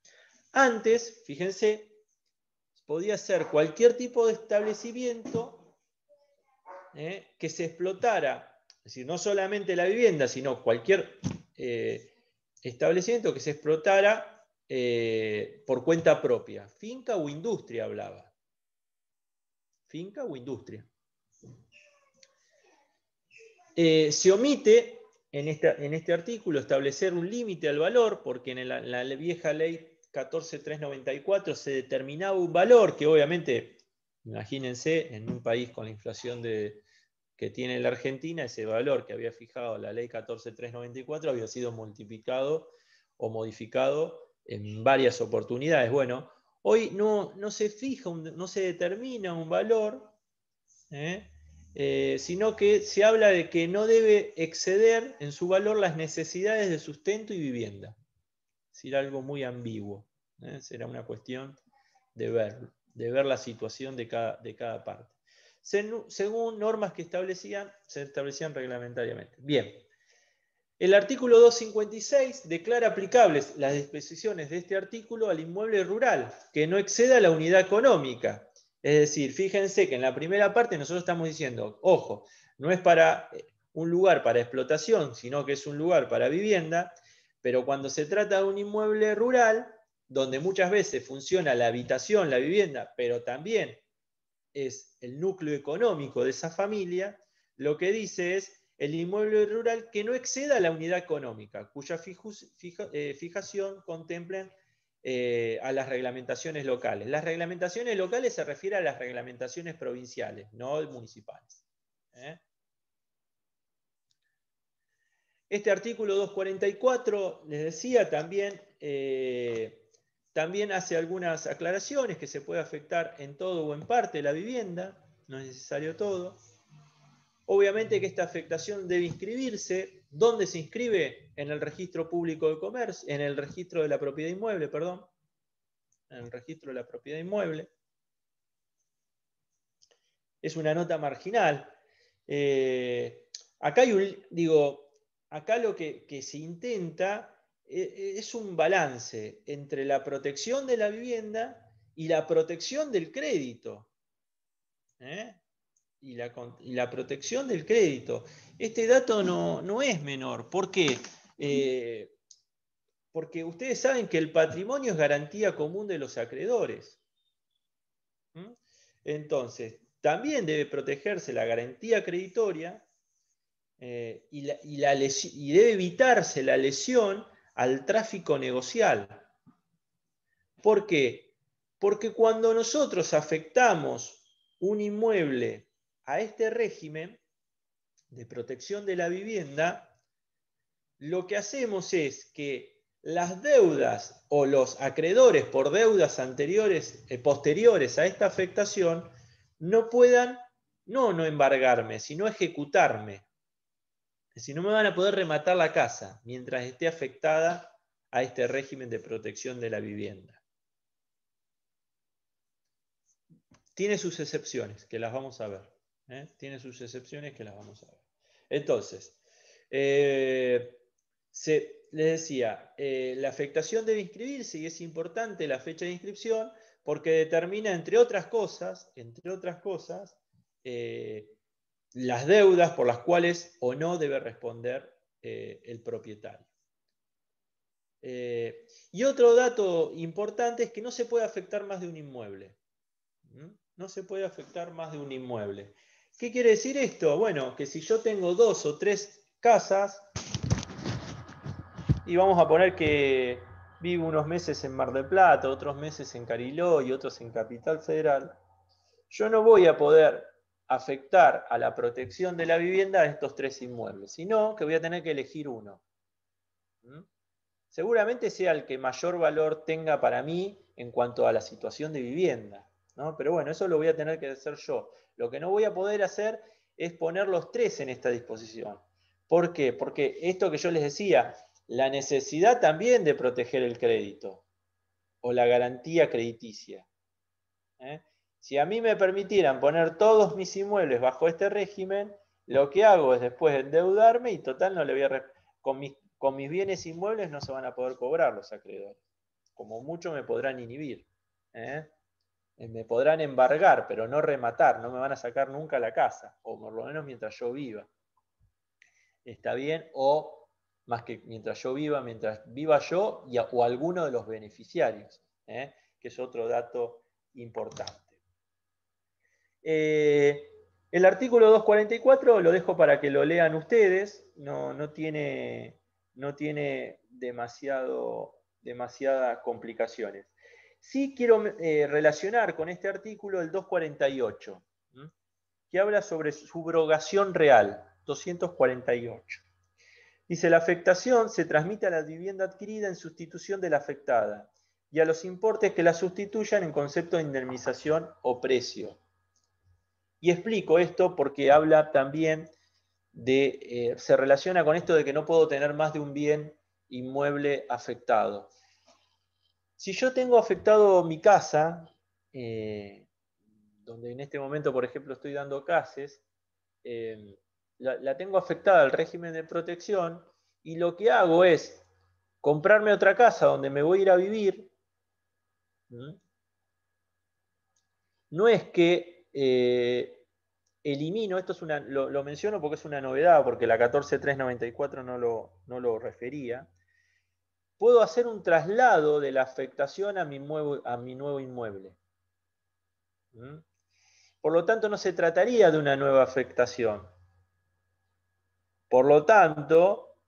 Antes, fíjense, podía ser cualquier tipo de establecimiento que se explotara, es decir, no solamente la vivienda, sino cualquier establecimiento que se explotara por cuenta propia. Finca o industria hablaba. Finca o industria. Se omite en este artículo establecer un límite al valor, porque en la vieja ley 14.394 se determinaba un valor que obviamente, imagínense, en un país con la inflación que tiene la Argentina, ese valor que había fijado la ley 14.394 había sido multiplicado o modificado en varias oportunidades. Bueno, hoy no se fija, no se determina un valor, sino que se habla de que no debe exceder en su valor las necesidades de sustento y vivienda. Es decir, algo muy ambiguo. Será una cuestión de ver la situación de cada parte. Según normas que se establecían reglamentariamente. Bien. El artículo 256 declara aplicables las disposiciones de este artículo al inmueble rural, que no exceda la unidad económica. Es decir, fíjense que en la primera parte nosotros estamos diciendo, ojo, no es para un lugar para explotación, sino que es un lugar para vivienda, pero cuando se trata de un inmueble rural, donde muchas veces funciona la habitación, la vivienda, pero también es el núcleo económico de esa familia, lo que dice es el inmueble rural que no exceda la unidad económica, cuya fijación contemplen a las reglamentaciones locales. Las reglamentaciones locales se refieren a las reglamentaciones provinciales, no municipales. Este artículo 244, les decía, también hace algunas aclaraciones que se puede afectar en todo o en parte la vivienda, no es necesario todo. Obviamente que esta afectación debe inscribirse. ¿Dónde se inscribe? En el registro público de comercio, en el registro de la propiedad inmueble, perdón. En el registro de la propiedad inmueble. es una nota marginal. Acá acá lo que se intenta es un balance entre la protección de la vivienda y la protección del crédito. Y la protección del crédito. Este dato no es menor. ¿Por qué? Porque ustedes saben que el patrimonio es garantía común de los acreedores. Entonces, también debe protegerse la garantía creditoria y debe evitarse la lesión al tráfico negocial. ¿Por qué? Porque cuando nosotros afectamos un inmueble a este régimen de protección de la vivienda, lo que hacemos es que las deudas o los acreedores por deudas posteriores a esta afectación no puedan no embargarme, sino ejecutarme. Es decir, no me van a poder rematar la casa mientras esté afectada a este régimen de protección de la vivienda. Tiene sus excepciones, que las vamos a ver. Tiene sus excepciones que las vamos a ver. Entonces, les decía, la afectación debe inscribirse y es importante la fecha de inscripción porque determina, entre otras cosas, las deudas por las cuales o no debe responder el propietario. Y otro dato importante es que no se puede afectar más de un inmueble. No se puede afectar más de un inmueble. ¿Qué quiere decir esto? Bueno, que si yo tengo 2 o 3 casas, y vamos a poner que vivo unos meses en Mar del Plata, otros meses en Cariló y otros en Capital Federal, yo no voy a poder afectar a la protección de la vivienda a estos 3 inmuebles, sino que voy a tener que elegir uno. Seguramente sea el que mayor valor tenga para mí en cuanto a la situación de vivienda, ¿no? Pero bueno, eso lo voy a tener que hacer yo. Lo que no voy a poder hacer es poner los 3 en esta disposición. ¿Por qué? Porque esto que yo les decía, la necesidad también de proteger el crédito o la garantía crediticia. Si a mí me permitieran poner todos mis inmuebles bajo este régimen, lo que hago es después endeudarme y total no le voy a... Con mis bienes inmuebles no se van a poder cobrar los acreedores. Como mucho me podrán inhibir. Me podrán embargar, pero no rematar. No me van a sacar nunca la casa. O por lo menos mientras yo viva. ¿Está bien? O más que mientras yo viva, mientras viva yo o alguno de los beneficiarios. Que es otro dato importante. El artículo 244 lo dejo para que lo lean ustedes. No tiene demasiadas complicaciones. Sí quiero relacionar con este artículo el 248, que habla sobre subrogación real, 248. Dice, la afectación se transmite a la vivienda adquirida en sustitución de la afectada y a los importes que la sustituyan en concepto de indemnización o precio. Y explico esto porque habla también se relaciona con esto de que no puedo tener más de un bien inmueble afectado. Si yo tengo afectado mi casa, donde en este momento, por ejemplo, estoy dando clases, la tengo afectada al régimen de protección y lo que hago es comprarme otra casa donde me voy a ir a vivir. No es que elimino, esto es lo menciono porque es una novedad, porque la 14394 no lo refería. Puedo hacer un traslado de la afectación a mi nuevo inmueble. Por lo tanto, no se trataría de una nueva afectación. Por lo tanto,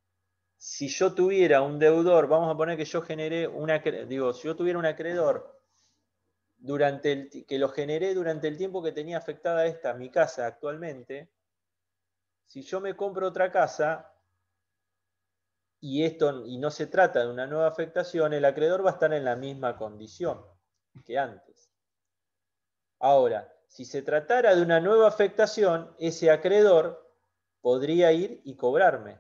si yo tuviera un deudor, vamos a poner que yo generé si yo tuviera un acreedor que lo generé durante el tiempo que tenía afectada mi casa actualmente, si yo me compro otra casa y no se trata de una nueva afectación, el acreedor va a estar en la misma condición que antes. Ahora, si se tratara de una nueva afectación, ese acreedor podría ir y cobrarme.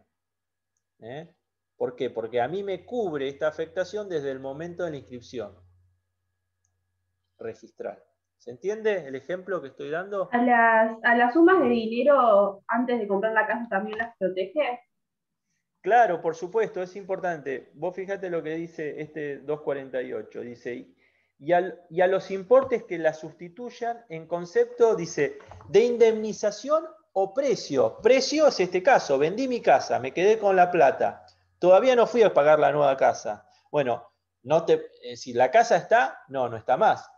¿Por qué? Porque a mí me cubre esta afectación desde el momento de la inscripción registral. ¿Se entiende el ejemplo que estoy dando? ¿A las sumas de dinero antes de comprar la casa también las protege? Claro, por supuesto, es importante. Vos fíjate lo que dice este 248. Dice, y a los importes que la sustituyan en concepto, dice, de indemnización o precio. Precio es este caso, vendí mi casa, me quedé con la plata. Todavía no fui a pagar la nueva casa. Bueno, si la casa está, no está más.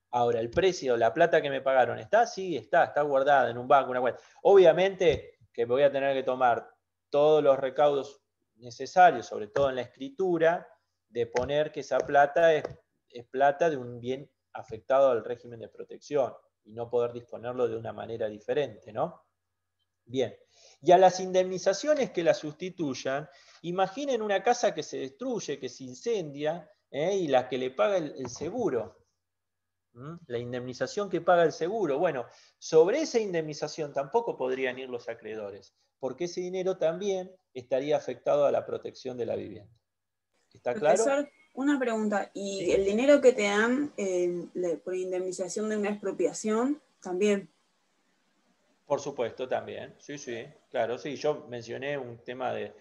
Ahora, el precio, la plata que me pagaron, ¿está? Sí, está guardada en un banco, una cuenta. Obviamente que voy a tener que tomar todos los recaudos necesarios, sobre todo en la escritura, de poner que esa plata es plata de un bien afectado al régimen de protección y no poder disponerlo de una manera diferente, ¿no? Bien. Y a las indemnizaciones que la sustituyan, imaginen una casa que se destruye, que se incendia, y la que le paga el seguro. La indemnización que paga el seguro. Bueno, sobre esa indemnización tampoco podrían ir los acreedores, porque ese dinero también estaría afectado a la protección de la vivienda. ¿Está claro? Profesor, una pregunta. ¿Y sí. el dinero que te dan por indemnización de una expropiación también? Por supuesto, también. Sí, claro, sí. Yo mencioné un tema de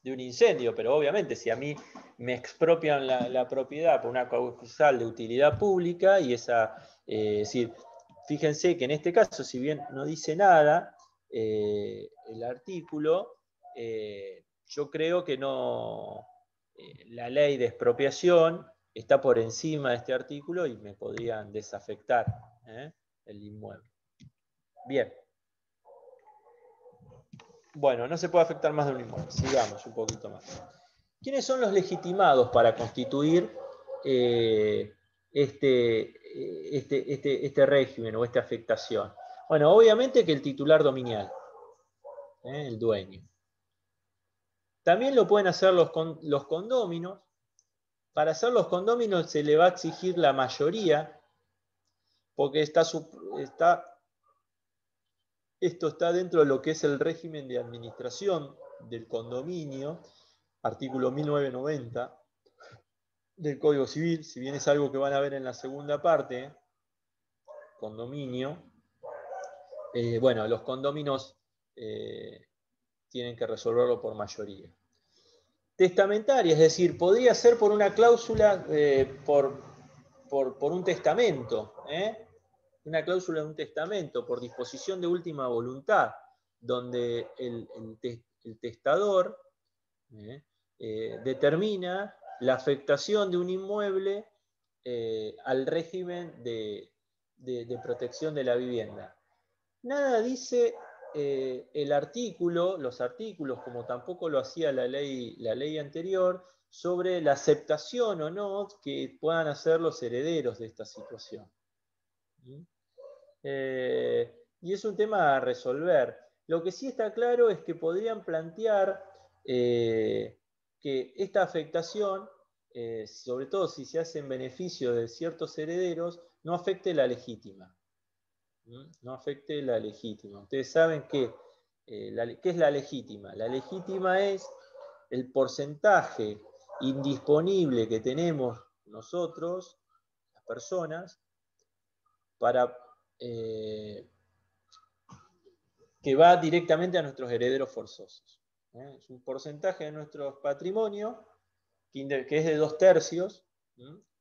un incendio, pero obviamente si a mí me expropian la propiedad por una causal de utilidad pública y esa, es decir, fíjense que en este caso, si bien no dice nada el artículo, yo creo que no, la ley de expropiación está por encima de este artículo y me podrían desafectar el inmueble. Bien. Bueno, no se puede afectar más de un inmueble. Sigamos un poquito más. ¿Quiénes son los legitimados para constituir este régimen o esta afectación? Bueno, obviamente que el titular dominial, el dueño. También lo pueden hacer los condóminos. Para hacer los condóminos se le va a exigir la mayoría, porque esto está dentro de lo que es el régimen de administración del condominio, artículo 1990 del Código Civil, si bien es algo que van a ver en la segunda parte, condominio, bueno, los condóminos tienen que resolverlo por mayoría. Testamentaria, es decir, podría ser por una cláusula, por un testamento, una cláusula de un testamento, por disposición de última voluntad, donde el testador determina la afectación de un inmueble al régimen de protección de la vivienda. Nada dice los artículos, como tampoco lo hacía la ley anterior, sobre la aceptación o no que puedan hacer los herederos de esta situación. Y es un tema a resolver. Lo que sí está claro es que podrían plantear que esta afectación, sobre todo si se hace en beneficio de ciertos herederos, no afecte la legítima. No afecte la legítima. Ustedes saben ¿qué es la legítima? La legítima es el porcentaje indisponible que tenemos nosotros, las personas, para que va directamente a nuestros herederos forzosos. Es un porcentaje de nuestro patrimonio que es de 2/3,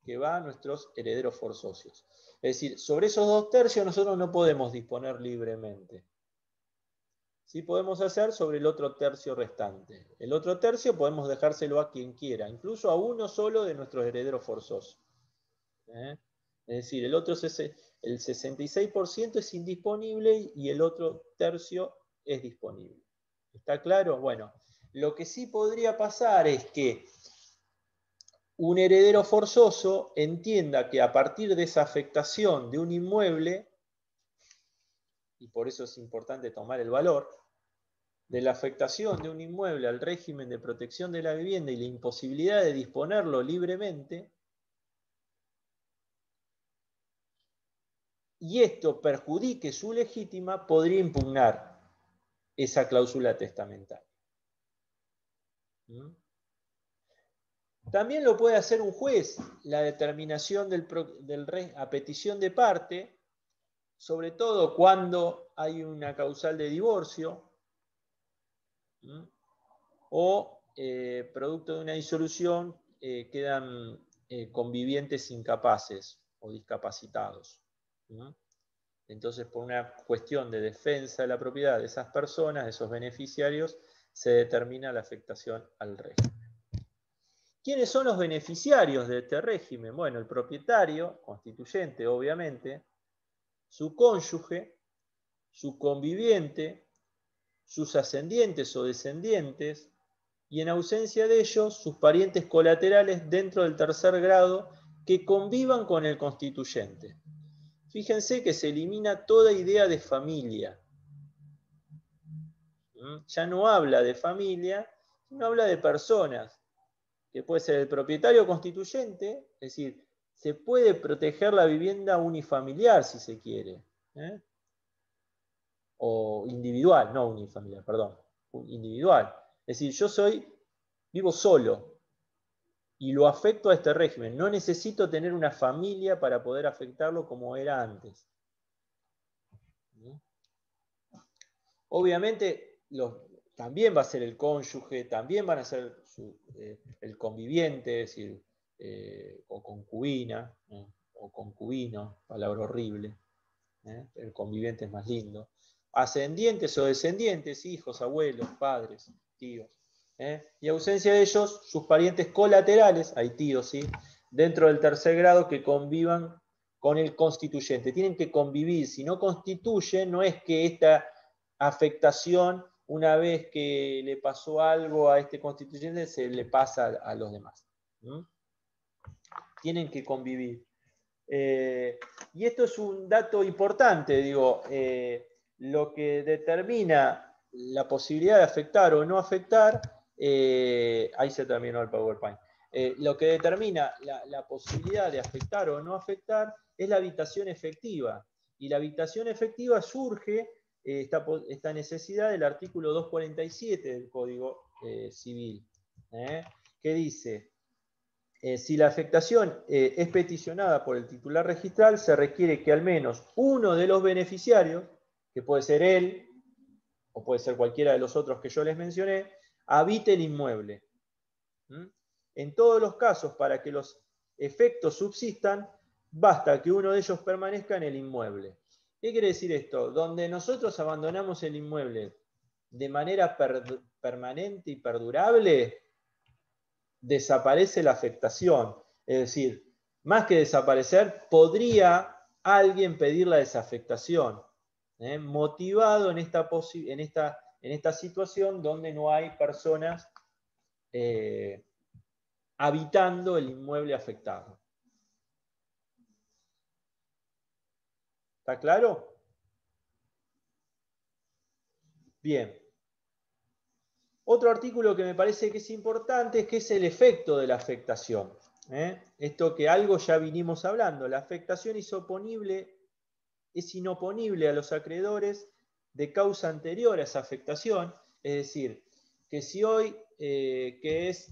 que va a nuestros herederos forzosos. Es decir, sobre esos 2/3 nosotros no podemos disponer libremente. Sí podemos hacer sobre el otro tercio restante. El otro tercio podemos dejárselo a quien quiera, incluso a uno solo de nuestros herederos forzosos. Es decir, el 66% es indisponible y el otro tercio es disponible. ¿Está claro? Bueno, lo que sí podría pasar es que un heredero forzoso entienda que a partir de esa afectación de un inmueble, y por eso es importante tomar el valor, de la afectación de un inmueble al régimen de protección de la vivienda y la imposibilidad de disponerlo libremente, y esto perjudique su legítima, podría impugnar esa cláusula testamentaria. También lo puede hacer un juez, la determinación a petición de parte, sobre todo cuando hay una causal de divorcio o producto de una disolución quedan convivientes incapaces o discapacitados. Entonces, por una cuestión de defensa de la propiedad de esas personas, de esos beneficiarios, se determina la afectación al régimen. ¿Quiénes son los beneficiarios de este régimen? Bueno, el propietario, constituyente, obviamente, su cónyuge, su conviviente, sus ascendientes o descendientes, y en ausencia de ellos, sus parientes colaterales dentro del tercer grado que convivan con el constituyente. Fíjense que se elimina toda idea de familia. Ya no habla de familia, sino habla de personas, que puede ser el propietario constituyente, es decir, se puede proteger la vivienda unifamiliar si se quiere, o individual, no unifamiliar, perdón, individual. Es decir, vivo solo y lo afecto a este régimen. No necesito tener una familia para poder afectarlo como era antes. Obviamente, también va a ser el cónyuge, también van a ser el conviviente, es decir, o concubina, o concubino, palabra horrible. El conviviente es más lindo. Ascendientes o descendientes, hijos, abuelos, padres, tíos. Y ausencia de ellos, sus parientes colaterales, hay tíos, ¿sí? Dentro del tercer grado que convivan con el constituyente. Tienen que convivir. Si no constituyen, no es que esta afectación, una vez que le pasó algo a este constituyente, se le pasa a los demás. Tienen que convivir. Y esto es un dato importante, digo, lo que determina la posibilidad de afectar o no afectar, ahí se terminó el PowerPoint, lo que determina la posibilidad de afectar o no afectar es la habitación efectiva, y la habitación efectiva surge esta necesidad del artículo 247 del Código Civil, que dice: si la afectación es peticionada por el titular registral, se requiere que al menos uno de los beneficiarios, que puede ser él, o puede ser cualquiera de los otros que yo les mencioné, habite el inmueble. En todos los casos, para que los efectos subsistan, basta que uno de ellos permanezca en el inmueble. ¿Qué quiere decir esto? Donde nosotros abandonamos el inmueble de manera permanente y perdurable, desaparece la afectación. Es decir, más que desaparecer, podría alguien pedir la desafectación, motivado en esta situación donde no hay personas habitando el inmueble afectado. ¿Está claro? Bien. Otro artículo que me parece que es importante es que es el efecto de la afectación. Esto que algo ya vinimos hablando. La afectación es inoponible a los acreedores de causa anterior a esa afectación. Es decir, que si hoy, que es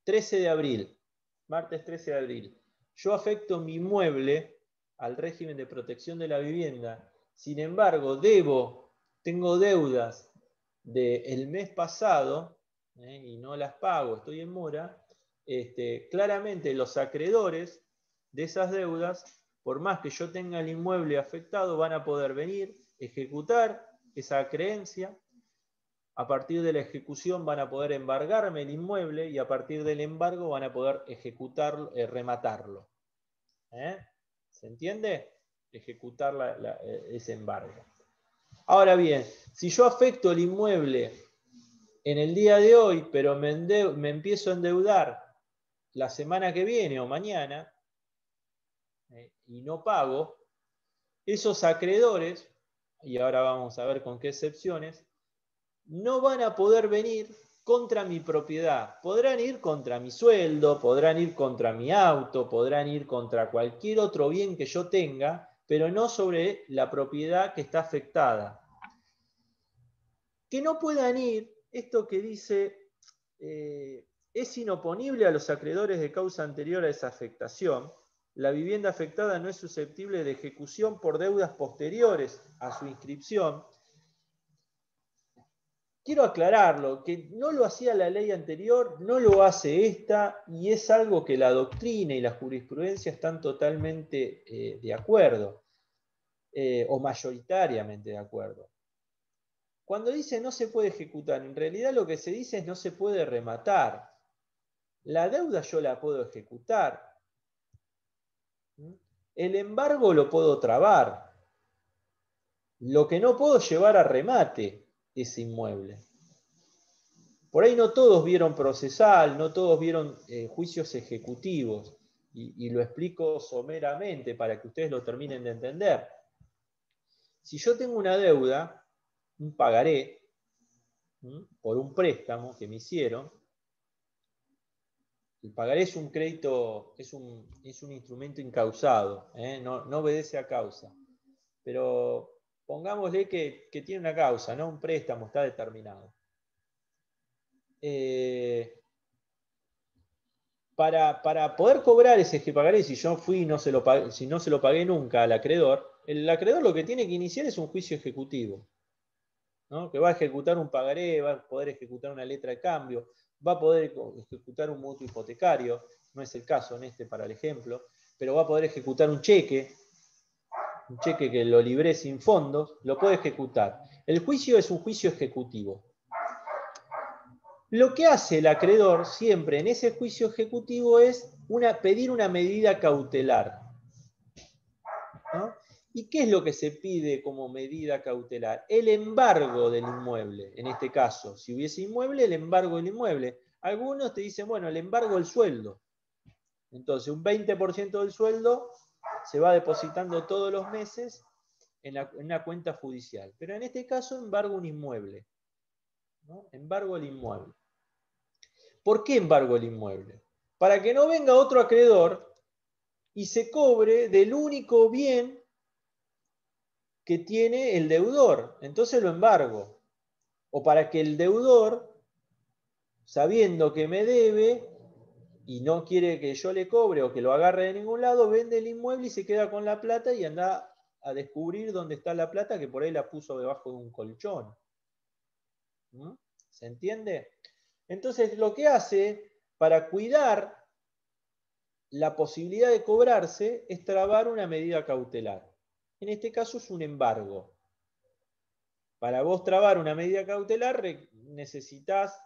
13 de abril, martes 13 de abril, yo afecto mi inmueble al régimen de protección de la vivienda, sin embargo, tengo deudas del mes pasado, y no las pago, estoy en mora, claramente los acreedores de esas deudas, por más que yo tenga el inmueble afectado, van a poder venir, ejecutar esa creencia. A partir de la ejecución van a poder embargarme el inmueble y a partir del embargo van a poder ejecutarlo, rematarlo. ¿Se entiende? Ejecutar ese embargo. Ahora bien, si yo afecto el inmueble en el día de hoy, pero me empiezo a endeudar la semana que viene o mañana, y no pago, esos acreedores, y ahora vamos a ver con qué excepciones, no van a poder venir contra mi propiedad. Podrán ir contra mi sueldo, podrán ir contra mi auto, podrán ir contra cualquier otro bien que yo tenga, pero no sobre la propiedad que está afectada. Que no puedan ir, esto que dice es inoponible a los acreedores de causa anterior a esa afectación. La vivienda afectada no es susceptible de ejecución por deudas posteriores a su inscripción. Quiero aclararlo, que no lo hacía la ley anterior, no lo hace esta, y es algo que la doctrina y la jurisprudencia están totalmente de acuerdo, o mayoritariamente de acuerdo. Cuando dice no se puede ejecutar, en realidad lo que se dice es no se puede rematar. La deuda yo la puedo ejecutar. El embargo lo puedo trabar. Lo que no puedo llevar a remate ese inmueble. Por ahí no todos vieron procesal, no todos vieron juicios ejecutivos. Y lo explico someramente para que ustedes lo terminen de entender. Si yo tengo una deuda, un pagaré, por un préstamo que me hicieron, el pagaré es un crédito, es un instrumento incausado, no obedece a causa. Pero pongámosle que tiene una causa, ¿no? Un préstamo está determinado. Para poder cobrar ese pagaré, si yo fui y si no se lo pagué nunca al acreedor, el acreedor lo que tiene que iniciar es un juicio ejecutivo, ¿no? Que va a ejecutar un pagaré, va a poder ejecutar una letra de cambio, va a poder ejecutar un mutuo hipotecario, no es el caso en este para el ejemplo, pero va a poder ejecutar un cheque que lo libré sin fondos, lo puede ejecutar. El juicio es un juicio ejecutivo. Lo que hace el acreedor siempre en ese juicio ejecutivo es pedir una medida cautelar, ¿no? ¿Y qué es lo que se pide como medida cautelar? El embargo del inmueble. En este caso, si hubiese inmueble, el embargo del inmueble. Algunos te dicen, bueno, el embargo del sueldo. Entonces, un 20% del sueldo se va depositando todos los meses en una cuenta judicial. Pero en este caso, embargo un inmueble, ¿no? Embargo el inmueble. ¿Por qué embargo el inmueble? Para que no venga otro acreedor y se cobre del único bien que tiene el deudor. Entonces lo embargo. O para que el deudor, sabiendo que me debe y no quiere que yo le cobre o que lo agarre de ningún lado, vende el inmueble y se queda con la plata y anda a descubrir dónde está la plata, que por ahí la puso debajo de un colchón. ¿Se entiende? Entonces lo que hace para cuidar la posibilidad de cobrarse es trabar una medida cautelar. En este caso es un embargo. Para vos trabar una medida cautelar necesitas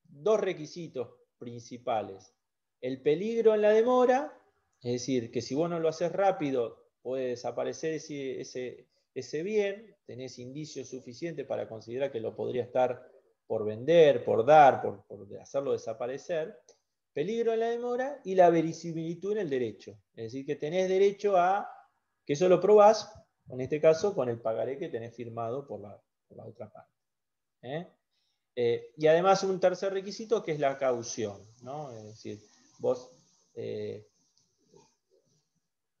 dos requisitos principales. El peligro en la demora, es decir, que si vos no lo haces rápido puede desaparecer ese bien, tenés indicios suficientes para considerar que lo podría estar por vender, por dar, por hacerlo desaparecer. Peligro en la demora y la verisimilitud en el derecho. Es decir, que tenés derecho a que eso lo probás, en este caso, con el pagaré que tenés firmado por la otra parte. Y además un tercer requisito que es la caución, ¿no? Es decir, vos,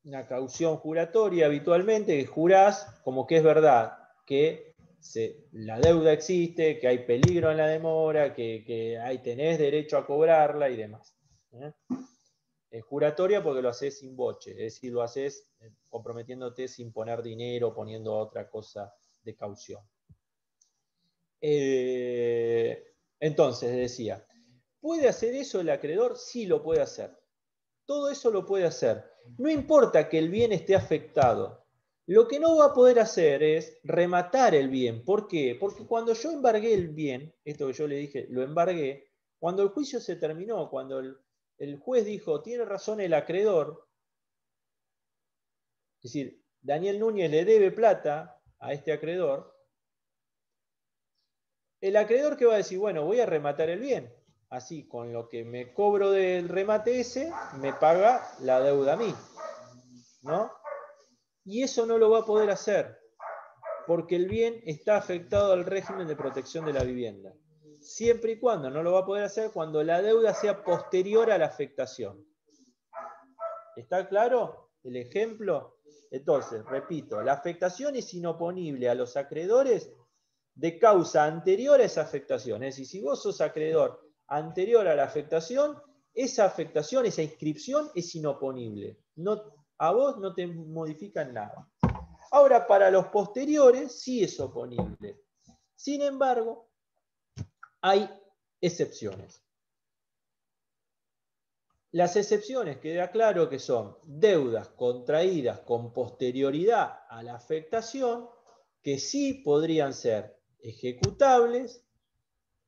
una caución juratoria habitualmente, que jurás como que es verdad, que la deuda existe, que hay peligro en la demora, que tenés derecho a cobrarla y demás. Es juratoria porque lo haces sin boche, es decir, lo haces comprometiéndote sin poner dinero, poniendo otra cosa de caución. Entonces, decía, ¿puede hacer eso el acreedor? Sí, lo puede hacer. Todo eso lo puede hacer. No importa que el bien esté afectado. Lo que no va a poder hacer es rematar el bien. ¿Por qué? Porque cuando yo embargué el bien, esto que yo le dije, lo embargué, cuando el juicio se terminó, cuando el juez dijo, tiene razón el acreedor, es decir, Daniel Núñez le debe plata a este acreedor, el acreedor que va a decir, bueno, voy a rematar el bien. Así, con lo que me cobro del remate ese, me paga la deuda a mí, ¿no? Y eso no lo va a poder hacer, porque el bien está afectado al régimen de protección de la vivienda. Siempre y cuando no lo va a poder hacer cuando la deuda sea posterior a la afectación. ¿Está claro el ejemplo? Entonces, repito, la afectación es inoponible a los acreedores de causa anterior a esa afectación. Es decir, si vos sos acreedor anterior a la afectación, esa afectación, esa inscripción es inoponible. A vos no te modifican nada. Ahora, para los posteriores sí es oponible. Sin embargo, hay excepciones. Las excepciones queda claro que son deudas contraídas con posterioridad a la afectación, que sí podrían ser ejecutables,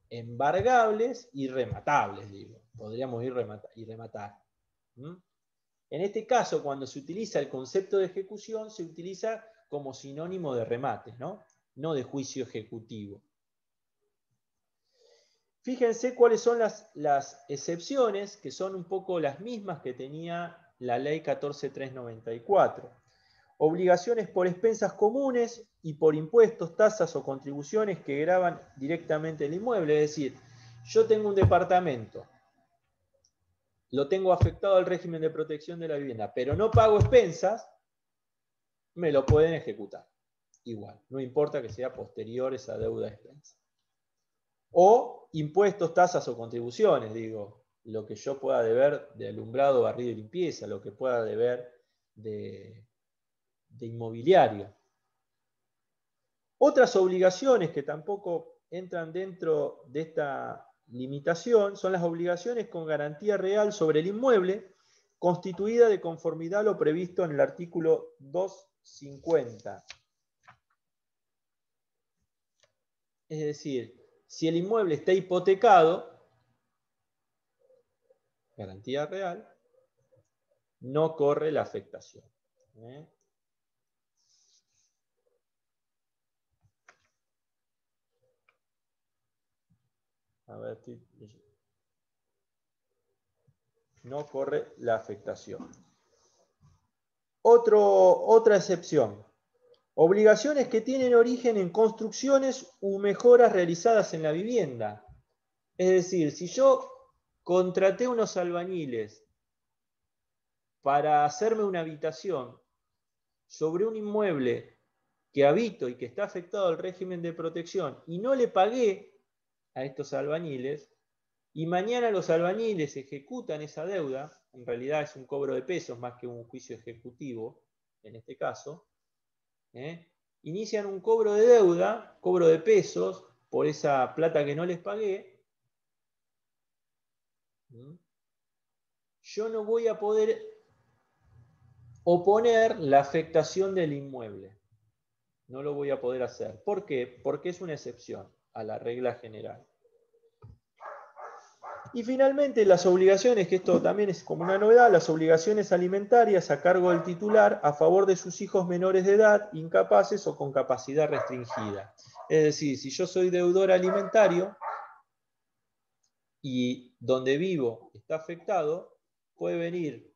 embargables y rematables, digo. Podríamos ir y rematar. En este caso, cuando se utiliza el concepto de ejecución, se utiliza como sinónimo de remate, no de juicio ejecutivo. Fíjense cuáles son las excepciones, que son un poco las mismas que tenía la ley 14.394. Obligaciones por expensas comunes y por impuestos, tasas o contribuciones que gravan directamente el inmueble. Es decir, yo tengo un departamento, lo tengo afectado al régimen de protección de la vivienda, pero no pago expensas, me lo pueden ejecutar. Igual, no importa que sea posterior esa deuda de expensas. O impuestos, tasas o contribuciones, digo, lo que yo pueda deber de alumbrado, barrido y limpieza, lo que pueda deber de inmobiliario. Otras obligaciones que tampoco entran dentro de esta limitación son las obligaciones con garantía real sobre el inmueble, constituida de conformidad a lo previsto en el artículo 250. Es decir, si el inmueble está hipotecado, garantía real, no corre la afectación. A ver, no corre la afectación. Otra excepción. Obligaciones que tienen origen en construcciones u mejoras realizadas en la vivienda. Es decir, si yo contraté unos albañiles para hacerme una habitación sobre un inmueble que habito y que está afectado al régimen de protección y no le pagué a estos albañiles, y mañana los albañiles ejecutan esa deuda, en realidad es un cobro de pesos más que un juicio ejecutivo, en este caso, inician un cobro de deuda, cobro de pesos, por esa plata que no les pagué, yo no voy a poder oponer la afectación del inmueble. No lo voy a poder hacer. ¿Por qué? Porque es una excepción a la regla general. Y finalmente las obligaciones, que esto también es como una novedad, las obligaciones alimentarias a cargo del titular a favor de sus hijos menores de edad, incapaces o con capacidad restringida. Es decir, si yo soy deudor alimentario y donde vivo está afectado, puede venir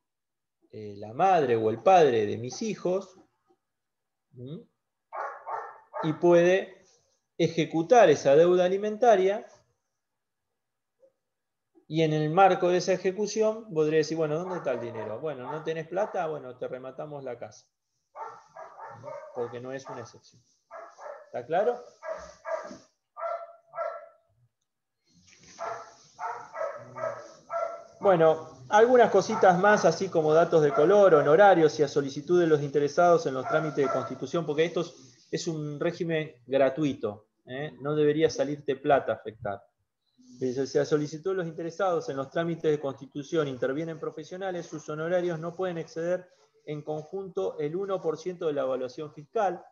la madre o el padre de mis hijos y puede ejecutar esa deuda alimentaria. Y en el marco de esa ejecución, podría decir, bueno, ¿dónde está el dinero? Bueno, ¿no tenés plata? Bueno, te rematamos la casa. Porque no es una excepción. ¿Está claro? Bueno, algunas cositas más, así como datos de color, honorarios y a solicitud de los interesados en los trámites de constitución, porque esto es un régimen gratuito. No debería salirte plata a afectar. Si a solicitud de los interesados en los trámites de constitución intervienen profesionales, sus honorarios no pueden exceder en conjunto el 1% de la evaluación fiscal.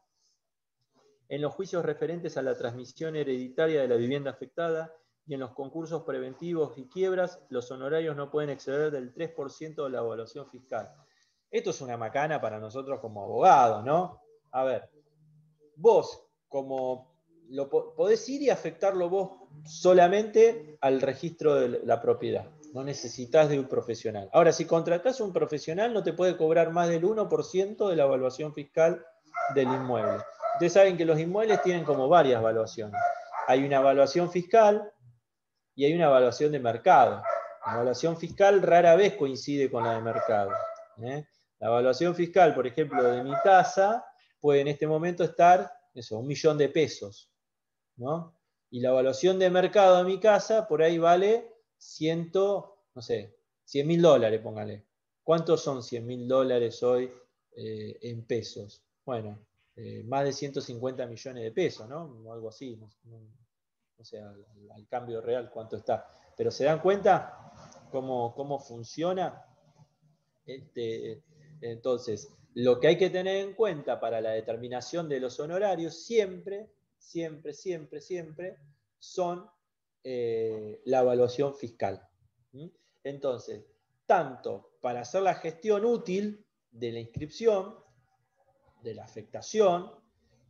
En los juicios referentes a la transmisión hereditaria de la vivienda afectada y en los concursos preventivos y quiebras, los honorarios no pueden exceder del 3% de la evaluación fiscal. Esto es una macana para nosotros como abogados, ¿no? A ver, vos como podés ir y afectarlo vos solamente al registro de la propiedad. No necesitas de un profesional. Ahora, si contratás a un profesional, no te puede cobrar más del 1% de la evaluación fiscal del inmueble. Ustedes saben que los inmuebles tienen como varias evaluaciones. Hay una evaluación fiscal y hay una evaluación de mercado. La evaluación fiscal rara vez coincide con la de mercado. La evaluación fiscal, por ejemplo, de mi casa, puede en este momento estar, eso, 1 millón de pesos, ¿no? Y la evaluación de mercado de mi casa, por ahí vale no sé, $100.000, póngale. ¿Cuántos son $100.000 hoy en pesos? Bueno, más de 150 millones de pesos, ¿no? O algo así, no sé, al cambio real cuánto está. Pero ¿se dan cuenta cómo funciona? Entonces, lo que hay que tener en cuenta para la determinación de los honorarios siempre son la evaluación fiscal. Entonces, tanto para hacer la gestión útil de la inscripción, de la afectación,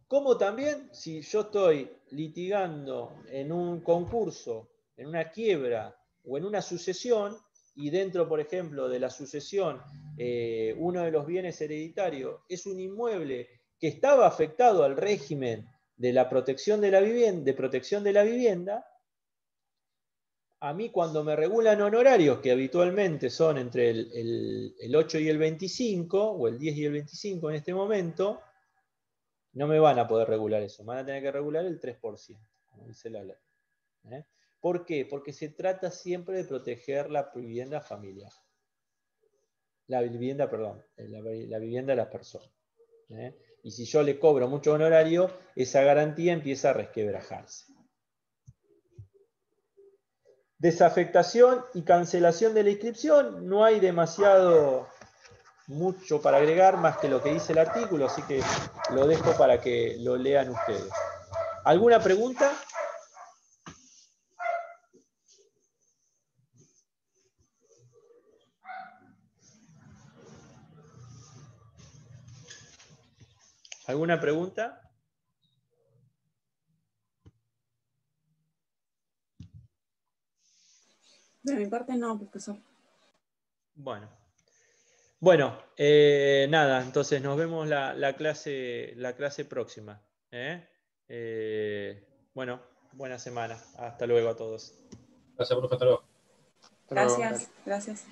como también si yo estoy litigando en un concurso, en una quiebra o en una sucesión, y dentro, por ejemplo, de la sucesión, uno de los bienes hereditarios es un inmueble que estaba afectado al régimen de la protección de la vivienda, a mí cuando me regulan honorarios, que habitualmente son entre el 8 y el 25, o el 10 y el 25 en este momento, no me van a poder regular eso, me van a tener que regular el 3%, como dice la ley. ¿Por qué? Porque se trata siempre de proteger la vivienda familiar. La vivienda de la persona. Y si yo le cobro mucho honorario, esa garantía empieza a resquebrajarse. Desafectación y cancelación de la inscripción, no hay mucho para agregar más que lo que dice el artículo, así que lo dejo para que lo lean ustedes. ¿Alguna pregunta? ¿Alguna pregunta? De mi parte no, profesor. Bueno, nada, entonces nos vemos la clase próxima. Bueno, buena semana. Hasta luego a todos. Gracias, profe. Hasta luego. Gracias, gracias.